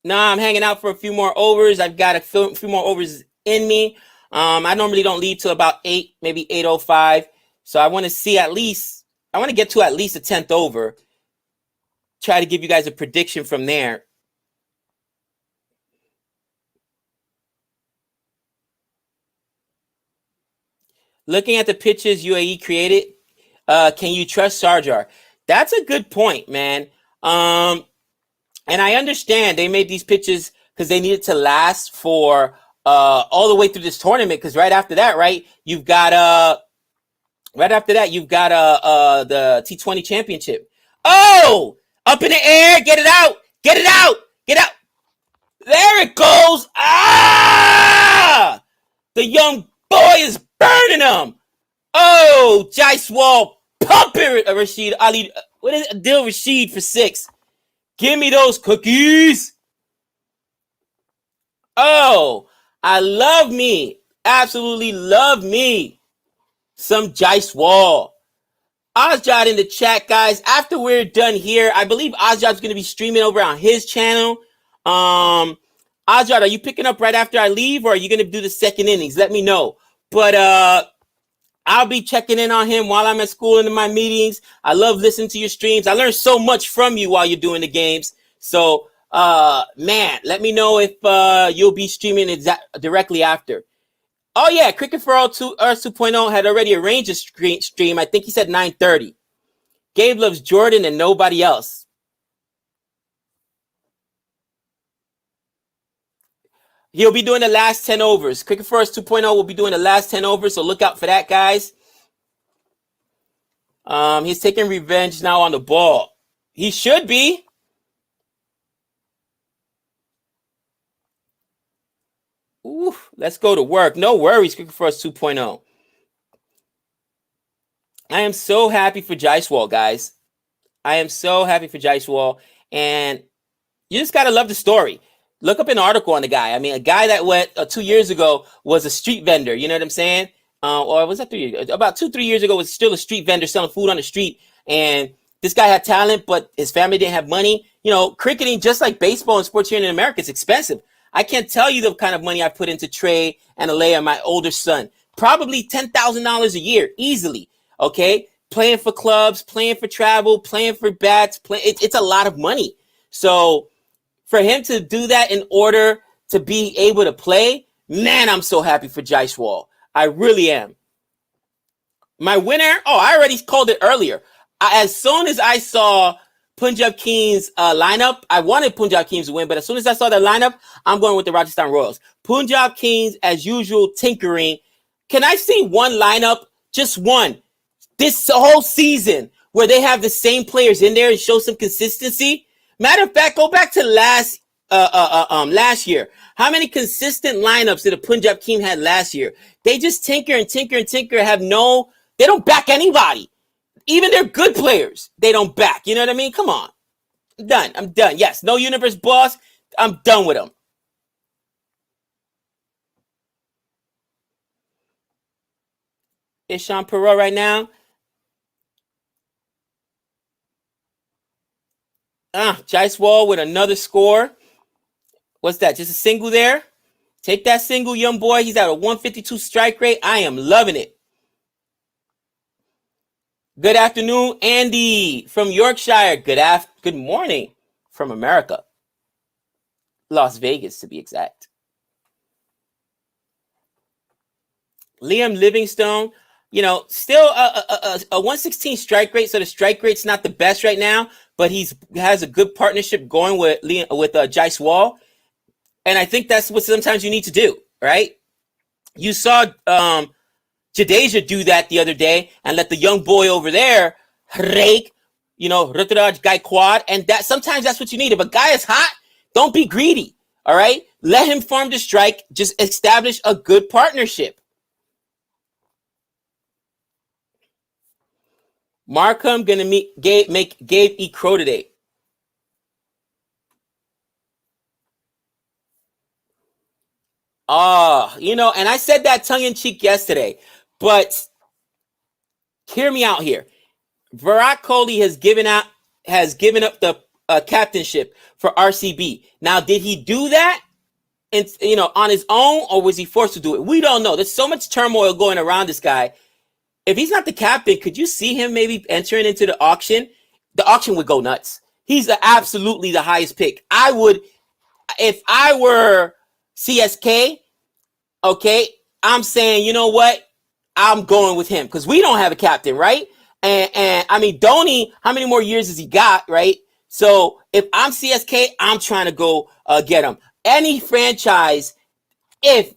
Nah, I'm hanging out for a few more overs. I've got a few more overs in me. I normally don't leave till about 8, maybe 8:05. So I want to see I want to get to at least a 10th over. Try to give you guys a prediction from there. Looking at the pitches UAE created, can you trust Sharjah? That's a good point, man. And I understand they made these pitches because they needed to last for all the way through this tournament. Because right after that, you've got the T20 championship. Oh, up in the air, get it out. There it goes. Ah, the young boy is burning them. Oh, Jaiswal, pump it, Rashid Ali. What is it? Adil Rashid for 6. Give me those cookies. Oh, I love me. Absolutely love me. Some Jaiswal. Ozjad in the chat, guys. After we're done here, I believe Ozjad's going to be streaming over on his channel. Ozjad, are you picking up right after I leave, or are you going to do the second innings? Let me know. But I'll be checking in on him while I'm at school and in my meetings. I love listening to your streams. I learned so much from you while you're doing the games. So, man, let me know if you'll be streaming directly after. Oh, yeah, Cricket for All 2, Earth 2.0 had already arranged a stream. I think he said 9:30. Gabe loves Jordan and nobody else. He'll be doing the last 10 overs. Cricket First 2.0 will be doing the last 10 overs, so look out for that, guys. He's taking revenge now on the ball. He should be. Ooh, let's go to work. No worries, Cricket First 2.0. I am so happy for Jaiswal, guys. I am so happy for Jaiswal. And you just got to love the story. Look up an article on the guy. I mean, a guy that went 2 years ago was a street vendor. You know what I'm saying? Or was that 3 years ago? About 2-3 years ago was still a street vendor selling food on the street. And this guy had talent, but his family didn't have money. You know, cricketing, just like baseball and sports here in America, is expensive. I can't tell you the kind of money I put into Trey and Alea, my older son. Probably $10,000 a year, easily. Okay? Playing for clubs, playing for travel, playing for bats. It's a lot of money. So for him to do that in order to be able to play, man, I'm so happy for Jaiswal. I really am. My winner, I already called it earlier. As soon as I saw Punjab Kings lineup, I wanted Punjab Kings to win, but as soon as I saw the lineup, I'm going with the Rajasthan Royals. Punjab Kings, as usual, tinkering. Can I see one lineup, just one, this whole season where they have the same players in there and show some consistency? Matter of fact, go back to last year. How many consistent lineups did the Punjab Kings had last year? They just tinker and tinker and tinker. They don't back anybody. Even their good players, they don't back. You know what I mean? Come on. I'm done. Yes, no universe boss. I'm done with them. Ishan Perot right now. Jaiswal with another score. What's that? Just a single there? Take that single, young boy. He's at a 152 strike rate. I am loving it. Good afternoon, Andy from Yorkshire. Good morning from America. Las Vegas, to be exact. Liam Livingstone, still a 116 strike rate. So the strike rate's not the best right now, but he has a good partnership going with Jaiswal. And I think that's what sometimes you need to do, right? You saw Jadeja do that the other day and let the young boy over there rake, Ruturaj Gaikwad. And that sometimes that's what you need. If a guy is hot, don't be greedy, all right? Let him farm the strike. Just establish a good partnership. Markham gonna make Gabe eat crow today. And I said that tongue-in-cheek yesterday, but hear me out here. Virat Kohli has given up the captainship for RCB. Now, did he do that on his own, or was he forced to do it? We don't know. There's so much turmoil going around this guy. If he's not the captain, could you see him maybe entering into the auction? The auction would go nuts. He's absolutely the highest pick. If I were CSK, okay, I'm saying, you know what? I'm going with him because we don't have a captain, right? And I mean, Dhoni, how many more years has he got, right? So if I'm CSK, I'm trying to go get him. Any franchise, if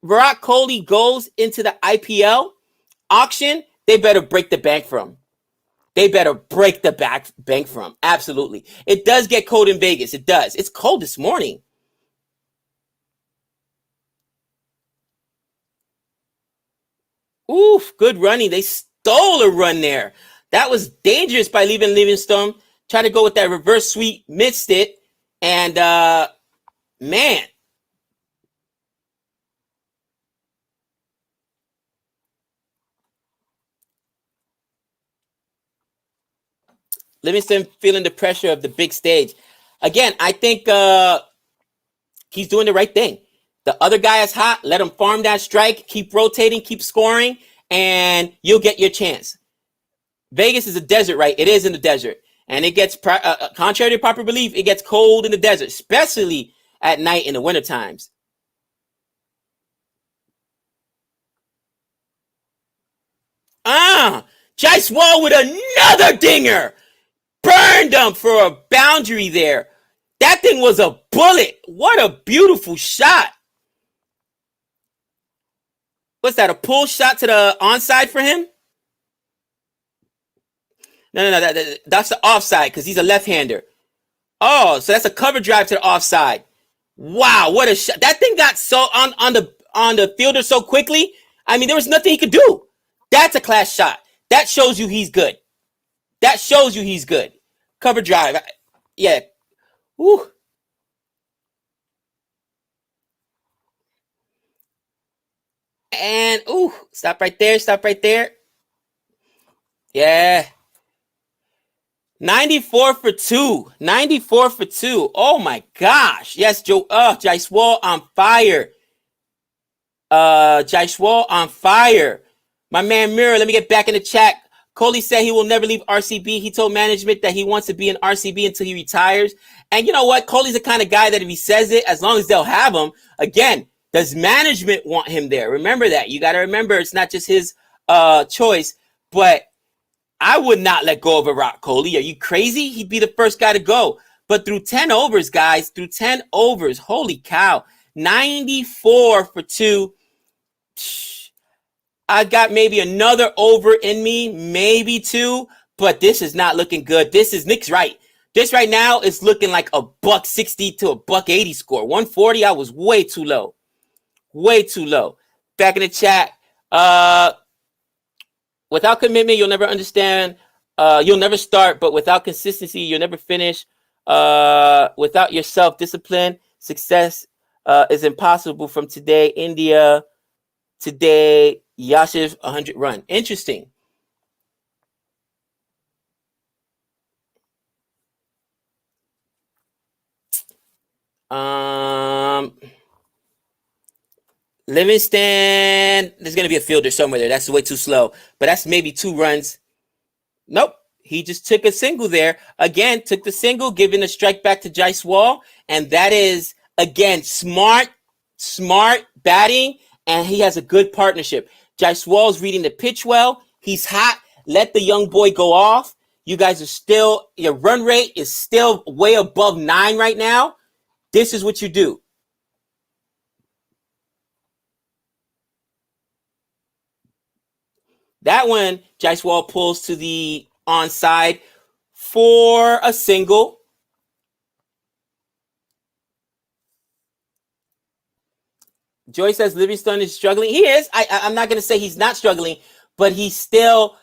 Virat Kohli goes into the IPL auction, they better break the bank for him. They better break the bank for him. Absolutely. It does get cold in Vegas. It does. It's cold this morning. Oof, good running. They stole a run there. That was dangerous by leaving Livingstone. Trying to go with that reverse sweep, missed it. And, man. Livingston feeling the pressure of the big stage. Again, I think he's doing the right thing. The other guy is hot. Let him farm that strike. Keep rotating. Keep scoring. And you'll get your chance. Vegas is a desert, right? It is in the desert. And it gets, contrary to popular belief, it gets cold in the desert, especially at night in the winter times. Jaiswal with another dinger. Burned him for a boundary there. That thing was a bullet. What a beautiful shot. What's that, a pull shot to the onside for him? No, that's the offside because he's a left-hander. Oh, so that's a cover drive to the offside. Wow, what a shot. That thing got so on the fielder so quickly. I mean, there was nothing he could do. That's a class shot. That shows you he's good. That shows you he's good. Cover drive. Yeah. Woo. And, ooh, stop right there. Stop right there. Yeah. 94 for 2. 94 for 2. Oh, my gosh. Yes, Jaiswal on fire. Jaiswal on fire. My man Mirror, let me get back in the chat. Kohli said he will never leave RCB. He told management that he wants to be in RCB until he retires. And you know what? Kohli's the kind of guy that if he says it, as long as they'll have him, again, does management want him there? Remember that. You got to remember it's not just his choice, but I would not let go of Virat Kohli. Are you crazy? He'd be the first guy to go. But through 10 overs, guys, through 10 overs, holy cow, 94 for 2. I got maybe another over in me, maybe 2, but this is not looking good. Nick's right. This right now is looking like a $160 to a $180 score. 140, I was way too low. Way too low. Back in the chat. Without commitment, you'll never understand. You'll never start, but without consistency, you'll never finish. Without your self-discipline, success is impossible. From today, India. Today, Yashiv 100 run. Interesting. Livingston, there's going to be a fielder somewhere there. That's way too slow. But that's maybe 2 runs. Nope. He just took a single there. Again, took the single, giving a strike back to Jaiswal. And that is, again, smart batting. And he has a good partnership. Jaiswal's reading the pitch well. He's hot. Let the young boy go off. You guys are still, your run rate is still way above 9 right now. This is what you do. That one, Jaiswal pulls to the onside for a single. Joy says Livingston is struggling. He is. I'm not going to say he's not struggling, but he's still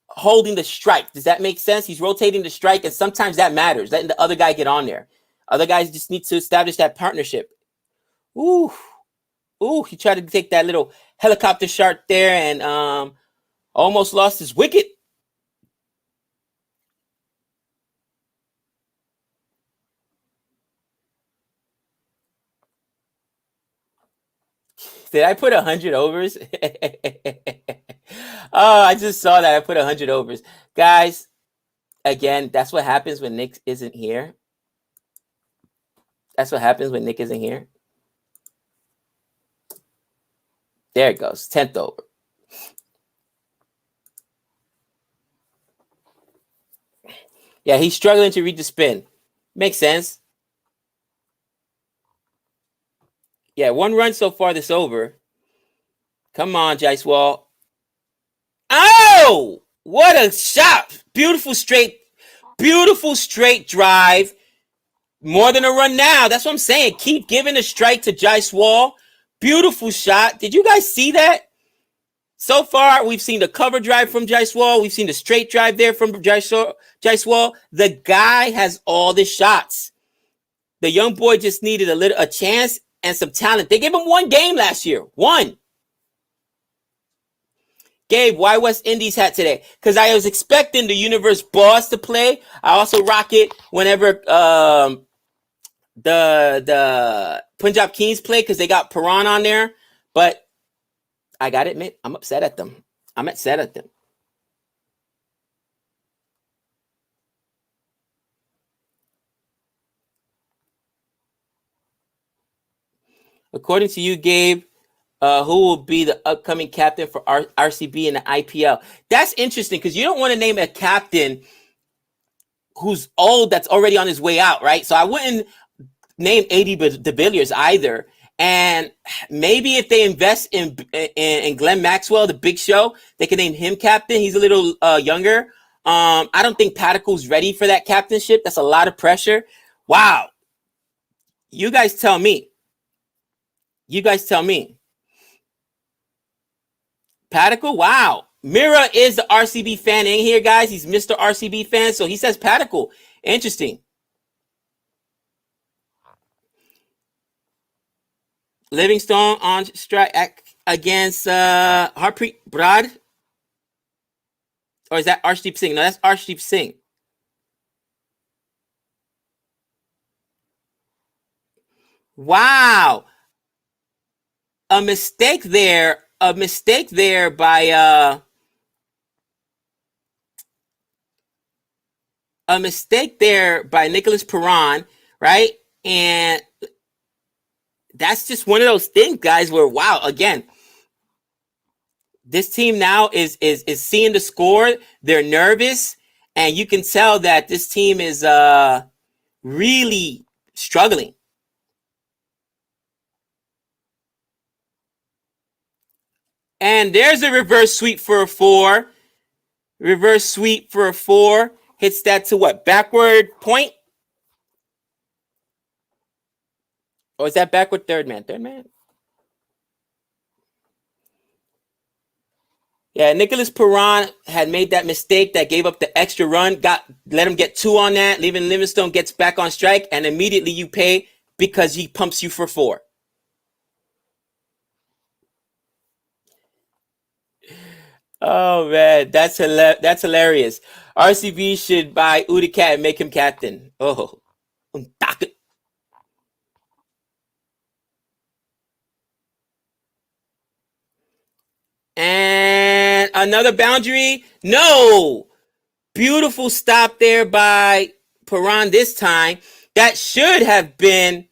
holding the strike. Does that make sense? He's rotating the strike, and sometimes that matters. Letting the other guy get on there. Other guys just need to establish that partnership. Ooh, he tried to take that little helicopter shot there and almost lost his wicket. Did I put 100 overs? Oh, I just saw that. I put 100 overs. Guys, again, that's what happens when Nick isn't here. That's what happens when Nick isn't here. There it goes. 10th over. Yeah, he's struggling to read the spin. Makes sense. Yeah, 1 run so far this over. Come on, Jaiswal. Oh, what a shot. Beautiful straight drive. More than a run now. That's what I'm saying. Keep giving a strike to Jaiswal. Beautiful shot. Did you guys see that? So far, we've seen the cover drive from Jaiswal. We've seen the straight drive there from Jaiswal. The guy has all the shots. The young boy just needed a chance and some talent. They gave him 1 game last year. 1. Gabe, why West Indies hat today? Because I was expecting the Universe Boss to play. I also rock it whenever the Punjab Kings play because they got Paran on there. But I got to admit, I'm upset at them. According to you, Gabe, who will be the upcoming captain for RCB in the IPL? That's interesting because you don't want to name a captain who's old that's already on his way out, right? So I wouldn't name AD de Villiers either. And maybe if they invest in Glenn Maxwell, the Big Show, they can name him captain. He's a little younger. I don't think Paticle's ready for that captainship. That's a lot of pressure. Wow. You guys tell me. Paticle, wow. Mira is the RCB fan in here, guys. He's Mr. RCB fan, so he says Paticle. Interesting. Livingstone on strike against Harpreet Brad. Or is that Arshdeep Singh? No, that's Arshdeep Singh. Wow. A mistake there by Nicholas Perron, right? And that's just one of those things, guys, where, wow, again, this team now is seeing the score. They're nervous, and you can tell that this team is really struggling. And there's a reverse sweep for a 4. Reverse sweep for a 4. Hits that to what? Backward point? Or is that backward third man? Third man? Yeah, Nicholas Perron had made that mistake that gave up the extra run, let him get 2 on that, leaving Livingstone gets back on strike, and immediately you pay because he pumps you for 4. Oh, man, that's hilarious. RCB should buy Udicat and make him captain. Oh, and another boundary. No. Beautiful stop there by Perron this time. That should have been.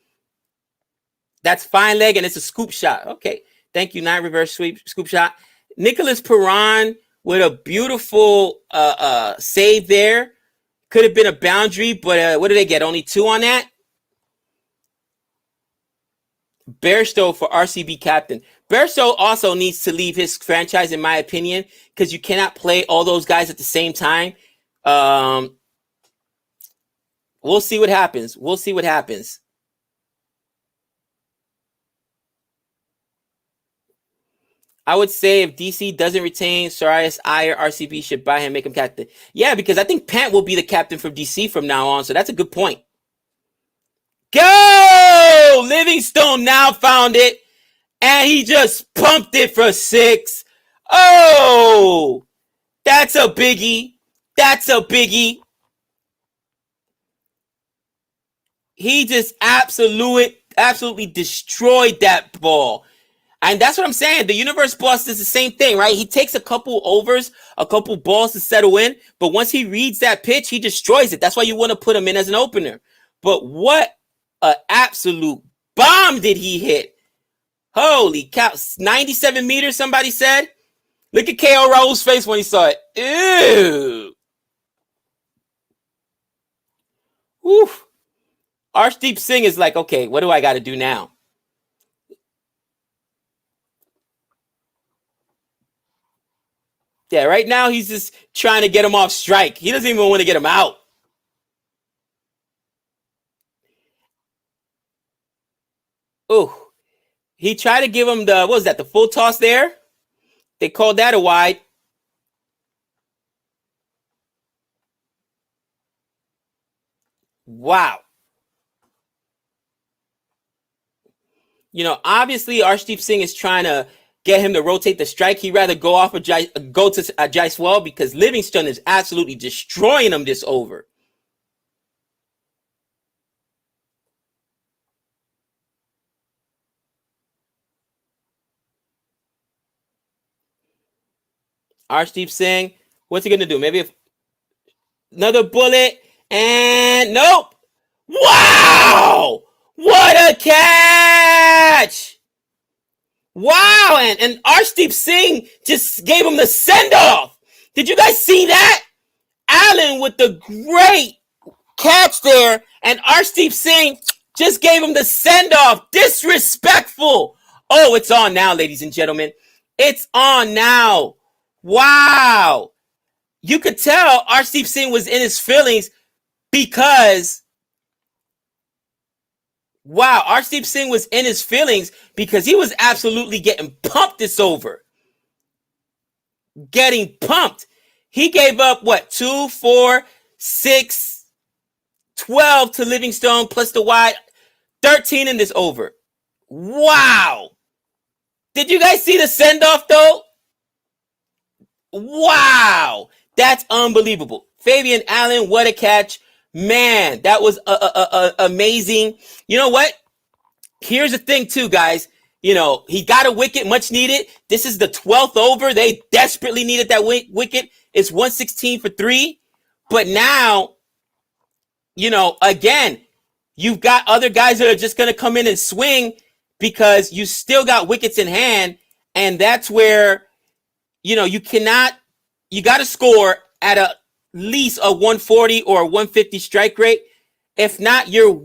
That's fine leg, and it's a scoop shot. Okay. Thank you. 9 reverse sweep, scoop shot. Nicholas Perron with a beautiful save there. Could have been a boundary, but what did they get? Only 2 on that? Bairstow for RCB captain. Bairstow also needs to leave his franchise, in my opinion, because you cannot play all those guys at the same time. We'll see what happens. I would say if DC doesn't retain Sarias Iyer, RCB should buy him, make him captain. Yeah, because I think Pant will be the captain for DC from now on, so that's a good point. Go! Livingstone now found it, and he just pumped it for 6. Oh! That's a biggie. He just absolutely destroyed that ball. And that's what I'm saying. The Universe Boss does the same thing, right? He takes a couple overs, a couple balls to settle in, but once he reads that pitch, he destroys it. That's why you want to put him in as an opener. But what an absolute bomb did he hit. Holy cow. 97 meters, somebody said. Look at KO Rahul's face when he saw it. Ew. Woo. Arshdeep Singh is like, okay, what do I got to do now? Yeah, right now he's just trying to get him off strike. He doesn't even want to get him out. Oh, he tried to give him the full toss there? They called that a wide. Wow. You know, obviously Arshdeep Singh is trying to get him to rotate the strike. He'd rather go to Jaiswal because Livingstone is absolutely destroying him this over. Arshdeep Singh, what's he going to do? Maybe another bullet, and nope. Wow! What a catch! Wow, and Arshdeep Singh just gave him the send-off. Did you guys see that? Allen with the great catch there, and Arshdeep Singh just gave him the send-off. Disrespectful. Oh, it's on now, ladies and gentlemen. It's on now. Wow. You could tell Arshdeep Singh was in his feelings because Arshdeep Singh was in his feelings because he was absolutely getting pumped this over. Getting pumped. He gave up, 2, 4, 6, 12 to Livingstone plus the wide, 13 in this over. Wow. Did you guys see the send-off, though? Wow. That's unbelievable. Fabian Allen, what a catch. Man, that was amazing. You know what? Here's the thing, too, guys. You know, he got a wicket, much needed. This is the 12th over. They desperately needed that wicket. It's 116 for 3. But now, you know, again, you've got other guys that are just going to come in and swing because you still got wickets in hand. And that's where, you know, you got to score at least a 140 or a 150 strike rate. If not, you're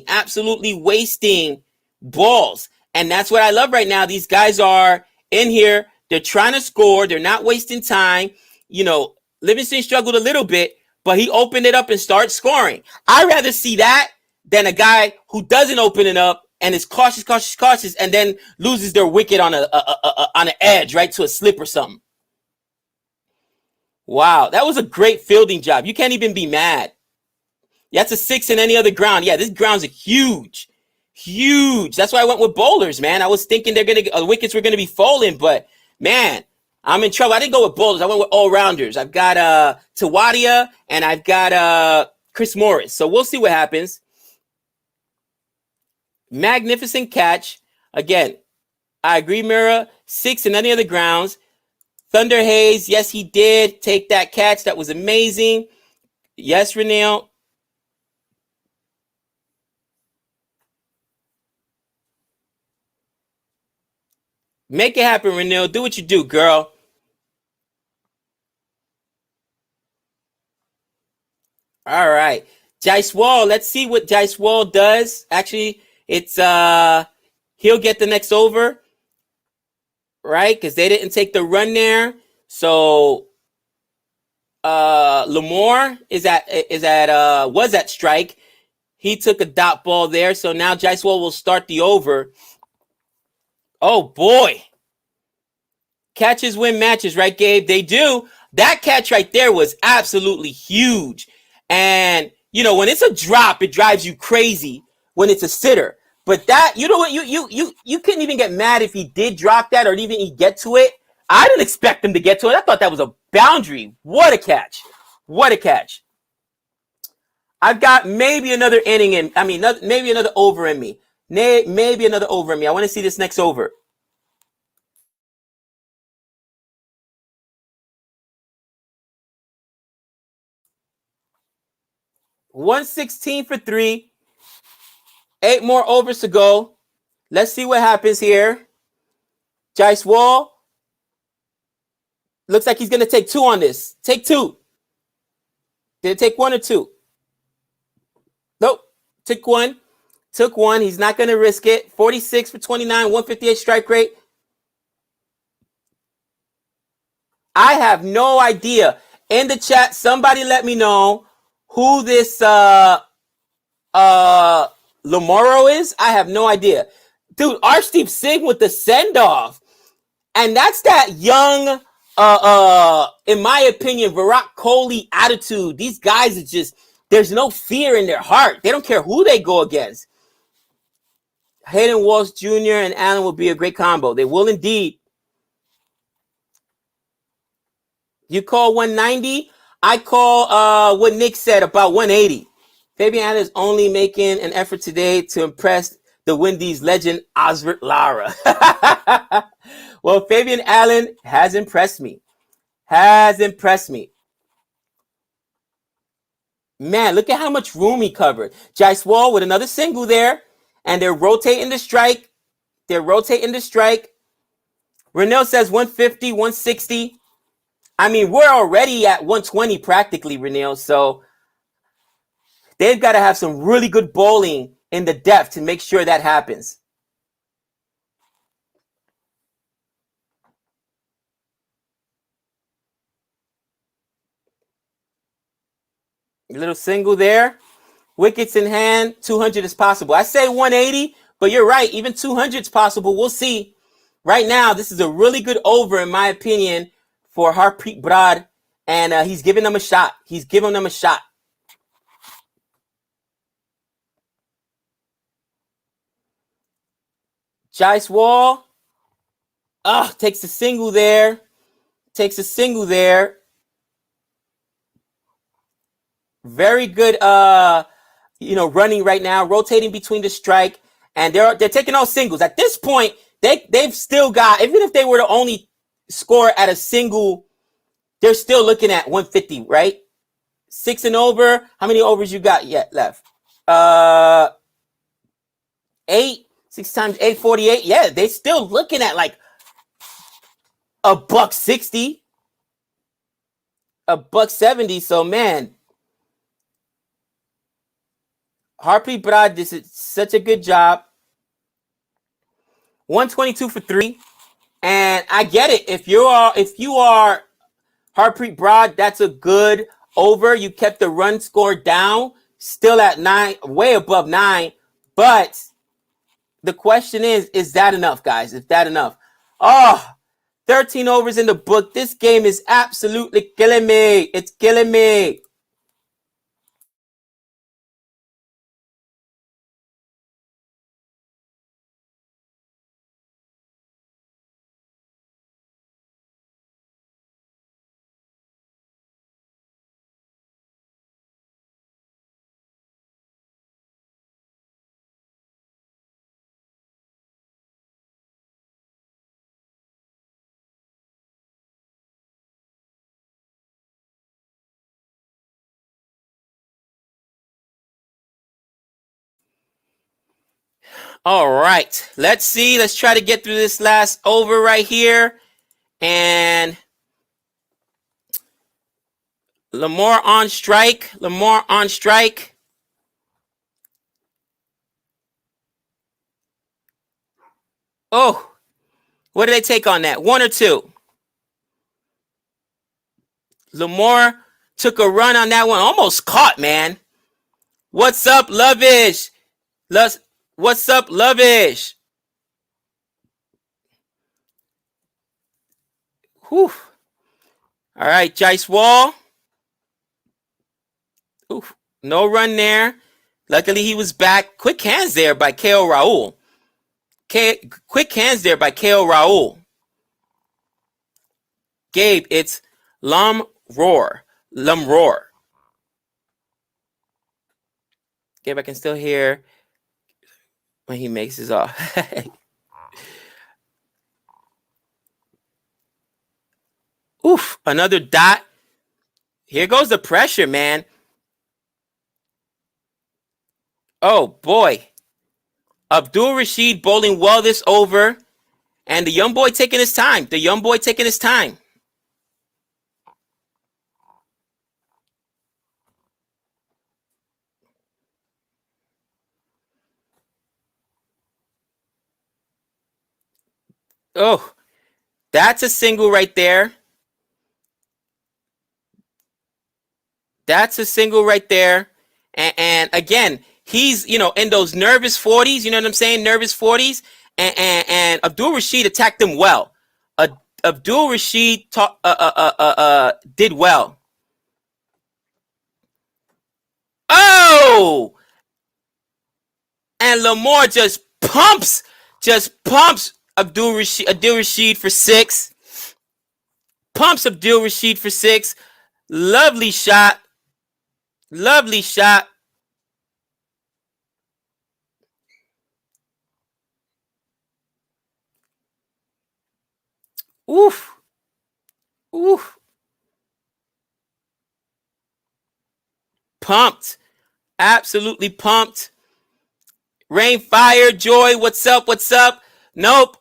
absolutely wasting balls. And that's what I love right now. These guys are in here. They're trying to score. They're not wasting time. You know, Livingston struggled a little bit, but he opened it up and started scoring. I'd rather see that than a guy who doesn't open it up and is cautious, and then loses their wicket on an edge, right, to a slip or something. Wow, that was a great fielding job. You can't even be mad. That's a 6 in any other ground. Yeah, this ground's huge. That's why I went with bowlers, man. I was thinking wickets were gonna be falling, but man, I'm in trouble. I didn't go with bowlers. I went with all-rounders. I've got Tawadia and I've got Chris Morris. So we'll see what happens. Magnificent catch. Again, I agree, Mira. 6 in any other grounds. Thunder Hayes, yes, he did take that catch. That was amazing. Yes, Renil. Make it happen, Renil. Do what you do, girl. All right. Jaiswal, let's see what Jaiswal does. Actually, it's he'll get the next over, right? Because they didn't take the run there. So Lamore was at strike. He took a dot ball there. So now Jaiswal will start the over. Oh boy. Catches win matches, right, Gabe? They do. That catch right there was absolutely huge. And, you know, when it's a drop, it drives you crazy when it's a sitter. But that, you know what, you couldn't even get mad if he did drop that or even he get to it. I didn't expect him to get to it. I thought that was a boundary. What a catch. What a catch. I've got maybe another inning in. I mean, maybe another over in me. Maybe another over in me. I want to see this next over. $116 for 3. 8 more overs to go. Let's see what happens here. Jaiswal looks like he's going to take 2 on this. Take 2. Did it take 1 or 2? Nope. Took 1. Took 1. He's not going to risk it. 46 for 29, 158 strike rate. I have no idea. In the chat, somebody let me know who this Lamoro is. I have no idea. Dude, Arshdeep Singh with the send-off. And that's that young, in my opinion, Virat Kohli attitude. These guys are just, there's no fear in their heart. They don't care who they go against. Hayden Walsh Jr. and Allen will be a great combo. They will indeed. You call 190? I call what Nick said about 180. Fabian Allen is only making an effort today to impress the Windies legend Osbert Lara. Well, Fabian Allen has impressed me. Man, look at how much room he covered. Jaiswal with another single there. And they're rotating the strike. Renell says 150, 160. I mean, we're already at 120 practically, Renell. So they've got to have some really good bowling in the depth to make sure that happens. A little single there. Wickets in hand. 200 is possible. I say 180, but you're right. Even 200 is possible. We'll see. Right now, this is a really good over, in my opinion, for Harpreet Brad. And he's giving them a shot. He's giving them a shot. Jaiswal. Takes a single there. Takes a single there. Very good, running right now, rotating between the strike, and they're taking all singles. At this point, they've still got, even if they were to only score at a single, they're still looking at 150, right? 6 and over. How many overs you got yet left? 8. 6 times 8, 48. Yeah, they're still looking at like $160, $170. So man, Harpreet Brad, this is such a good job. 122 for 3. And I get it. If you are Harpreet Brad, that's a good over. You kept the run score down, still at 9, way above 9. But the question is that enough, guys? Is that enough? 13 overs in the book. This game is absolutely killing me. It's killing me. All right, let's see. Let's try to get through this last over right here. And Lamar on strike. Lamar on strike. Oh, what did they take on that? 1 or 2? Lamar took a run on that one. Almost caught, man. What's up, Lovish? What's up, Lovish? Whew. All right, Jaiswal. Oof. No run there. Luckily, he was back. Quick hands there by KO Rahul. Quick hands there by KO Rahul. Gabe, it's Lum Roar. Gabe, I can still hear when he makes his off. Oof, another dot. Here goes the pressure, man. Oh, boy. Abdul Rashid bowling well this over. And the young boy taking his time. Oh, that's a single right there. And again, he's, in those nervous 40s. You know what I'm saying? Nervous 40s. And Abdul Rashid attacked him well. Abdul Rashid did well. Oh! And Lamar just pumps Abdul Rashid for 6. Pumps Abdul Rashid for 6. Lovely shot. Oof. Pumped. Absolutely pumped. Rain, fire, joy. What's up? Nope.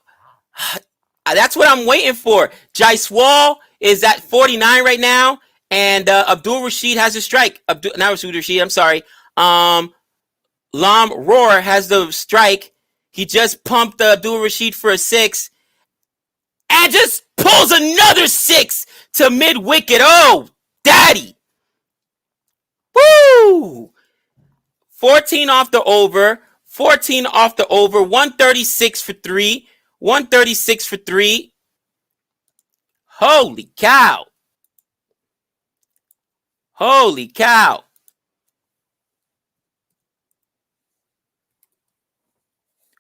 That's what I'm waiting for. Jaiswal is at 49 right now. And Abdul Rashid has a strike. Not Abdul Rashid, I'm sorry. Lam Roar has the strike. He just pumped Abdul Rashid for a 6 and just pulls another 6 to mid wicket. Oh, daddy. Woo! 14 off the over. 14 off the over. 136 for 3. 136 for 3. Holy cow. Holy cow.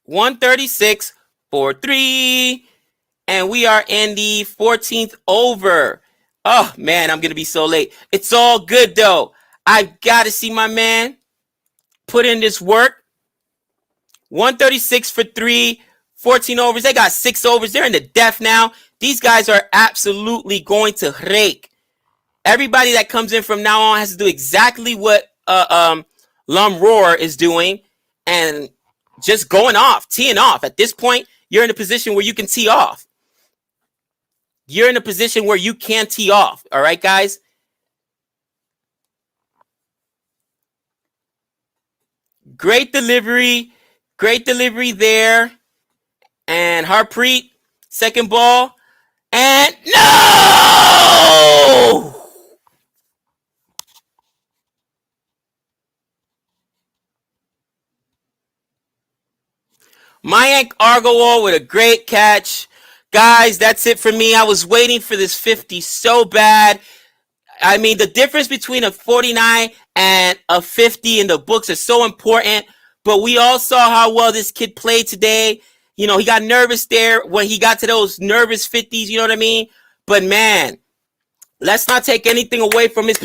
$136 for 3. And we are in the 14th over. Oh, man, I'm going to be so late. It's all good, though. I've got to see my man put in this work. 136 for 3, 14 overs. They got 6 overs. They're in the death now. These guys are absolutely going to rake. Everybody that comes in from now on has to do exactly what Lum Roar is doing and just going off, teeing off. At this point, you're in a position where you can tee off. You're in a position where you can tee off. All right, guys? Great delivery. Great delivery there. And Harpreet, second ball. And no! Mayank Agarwal with a great catch. Guys, that's it for me. I was waiting for this 50 so bad. I mean, the difference between a 49 and a 50 in the books is so important. But we all saw how well this kid played today. You know, he got nervous there when he got to those nervous 50s, you know what I mean? But, man, let's not take anything away from his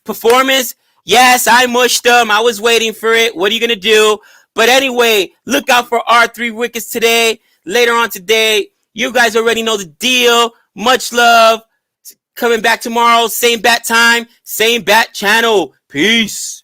performance. Yes, I mushed him. I was waiting for it. What are you going to do? But anyway, look out for our 3 wickets today. Later on today, you guys already know the deal. Much love. Coming back tomorrow, same bat time, same bat channel. Peace.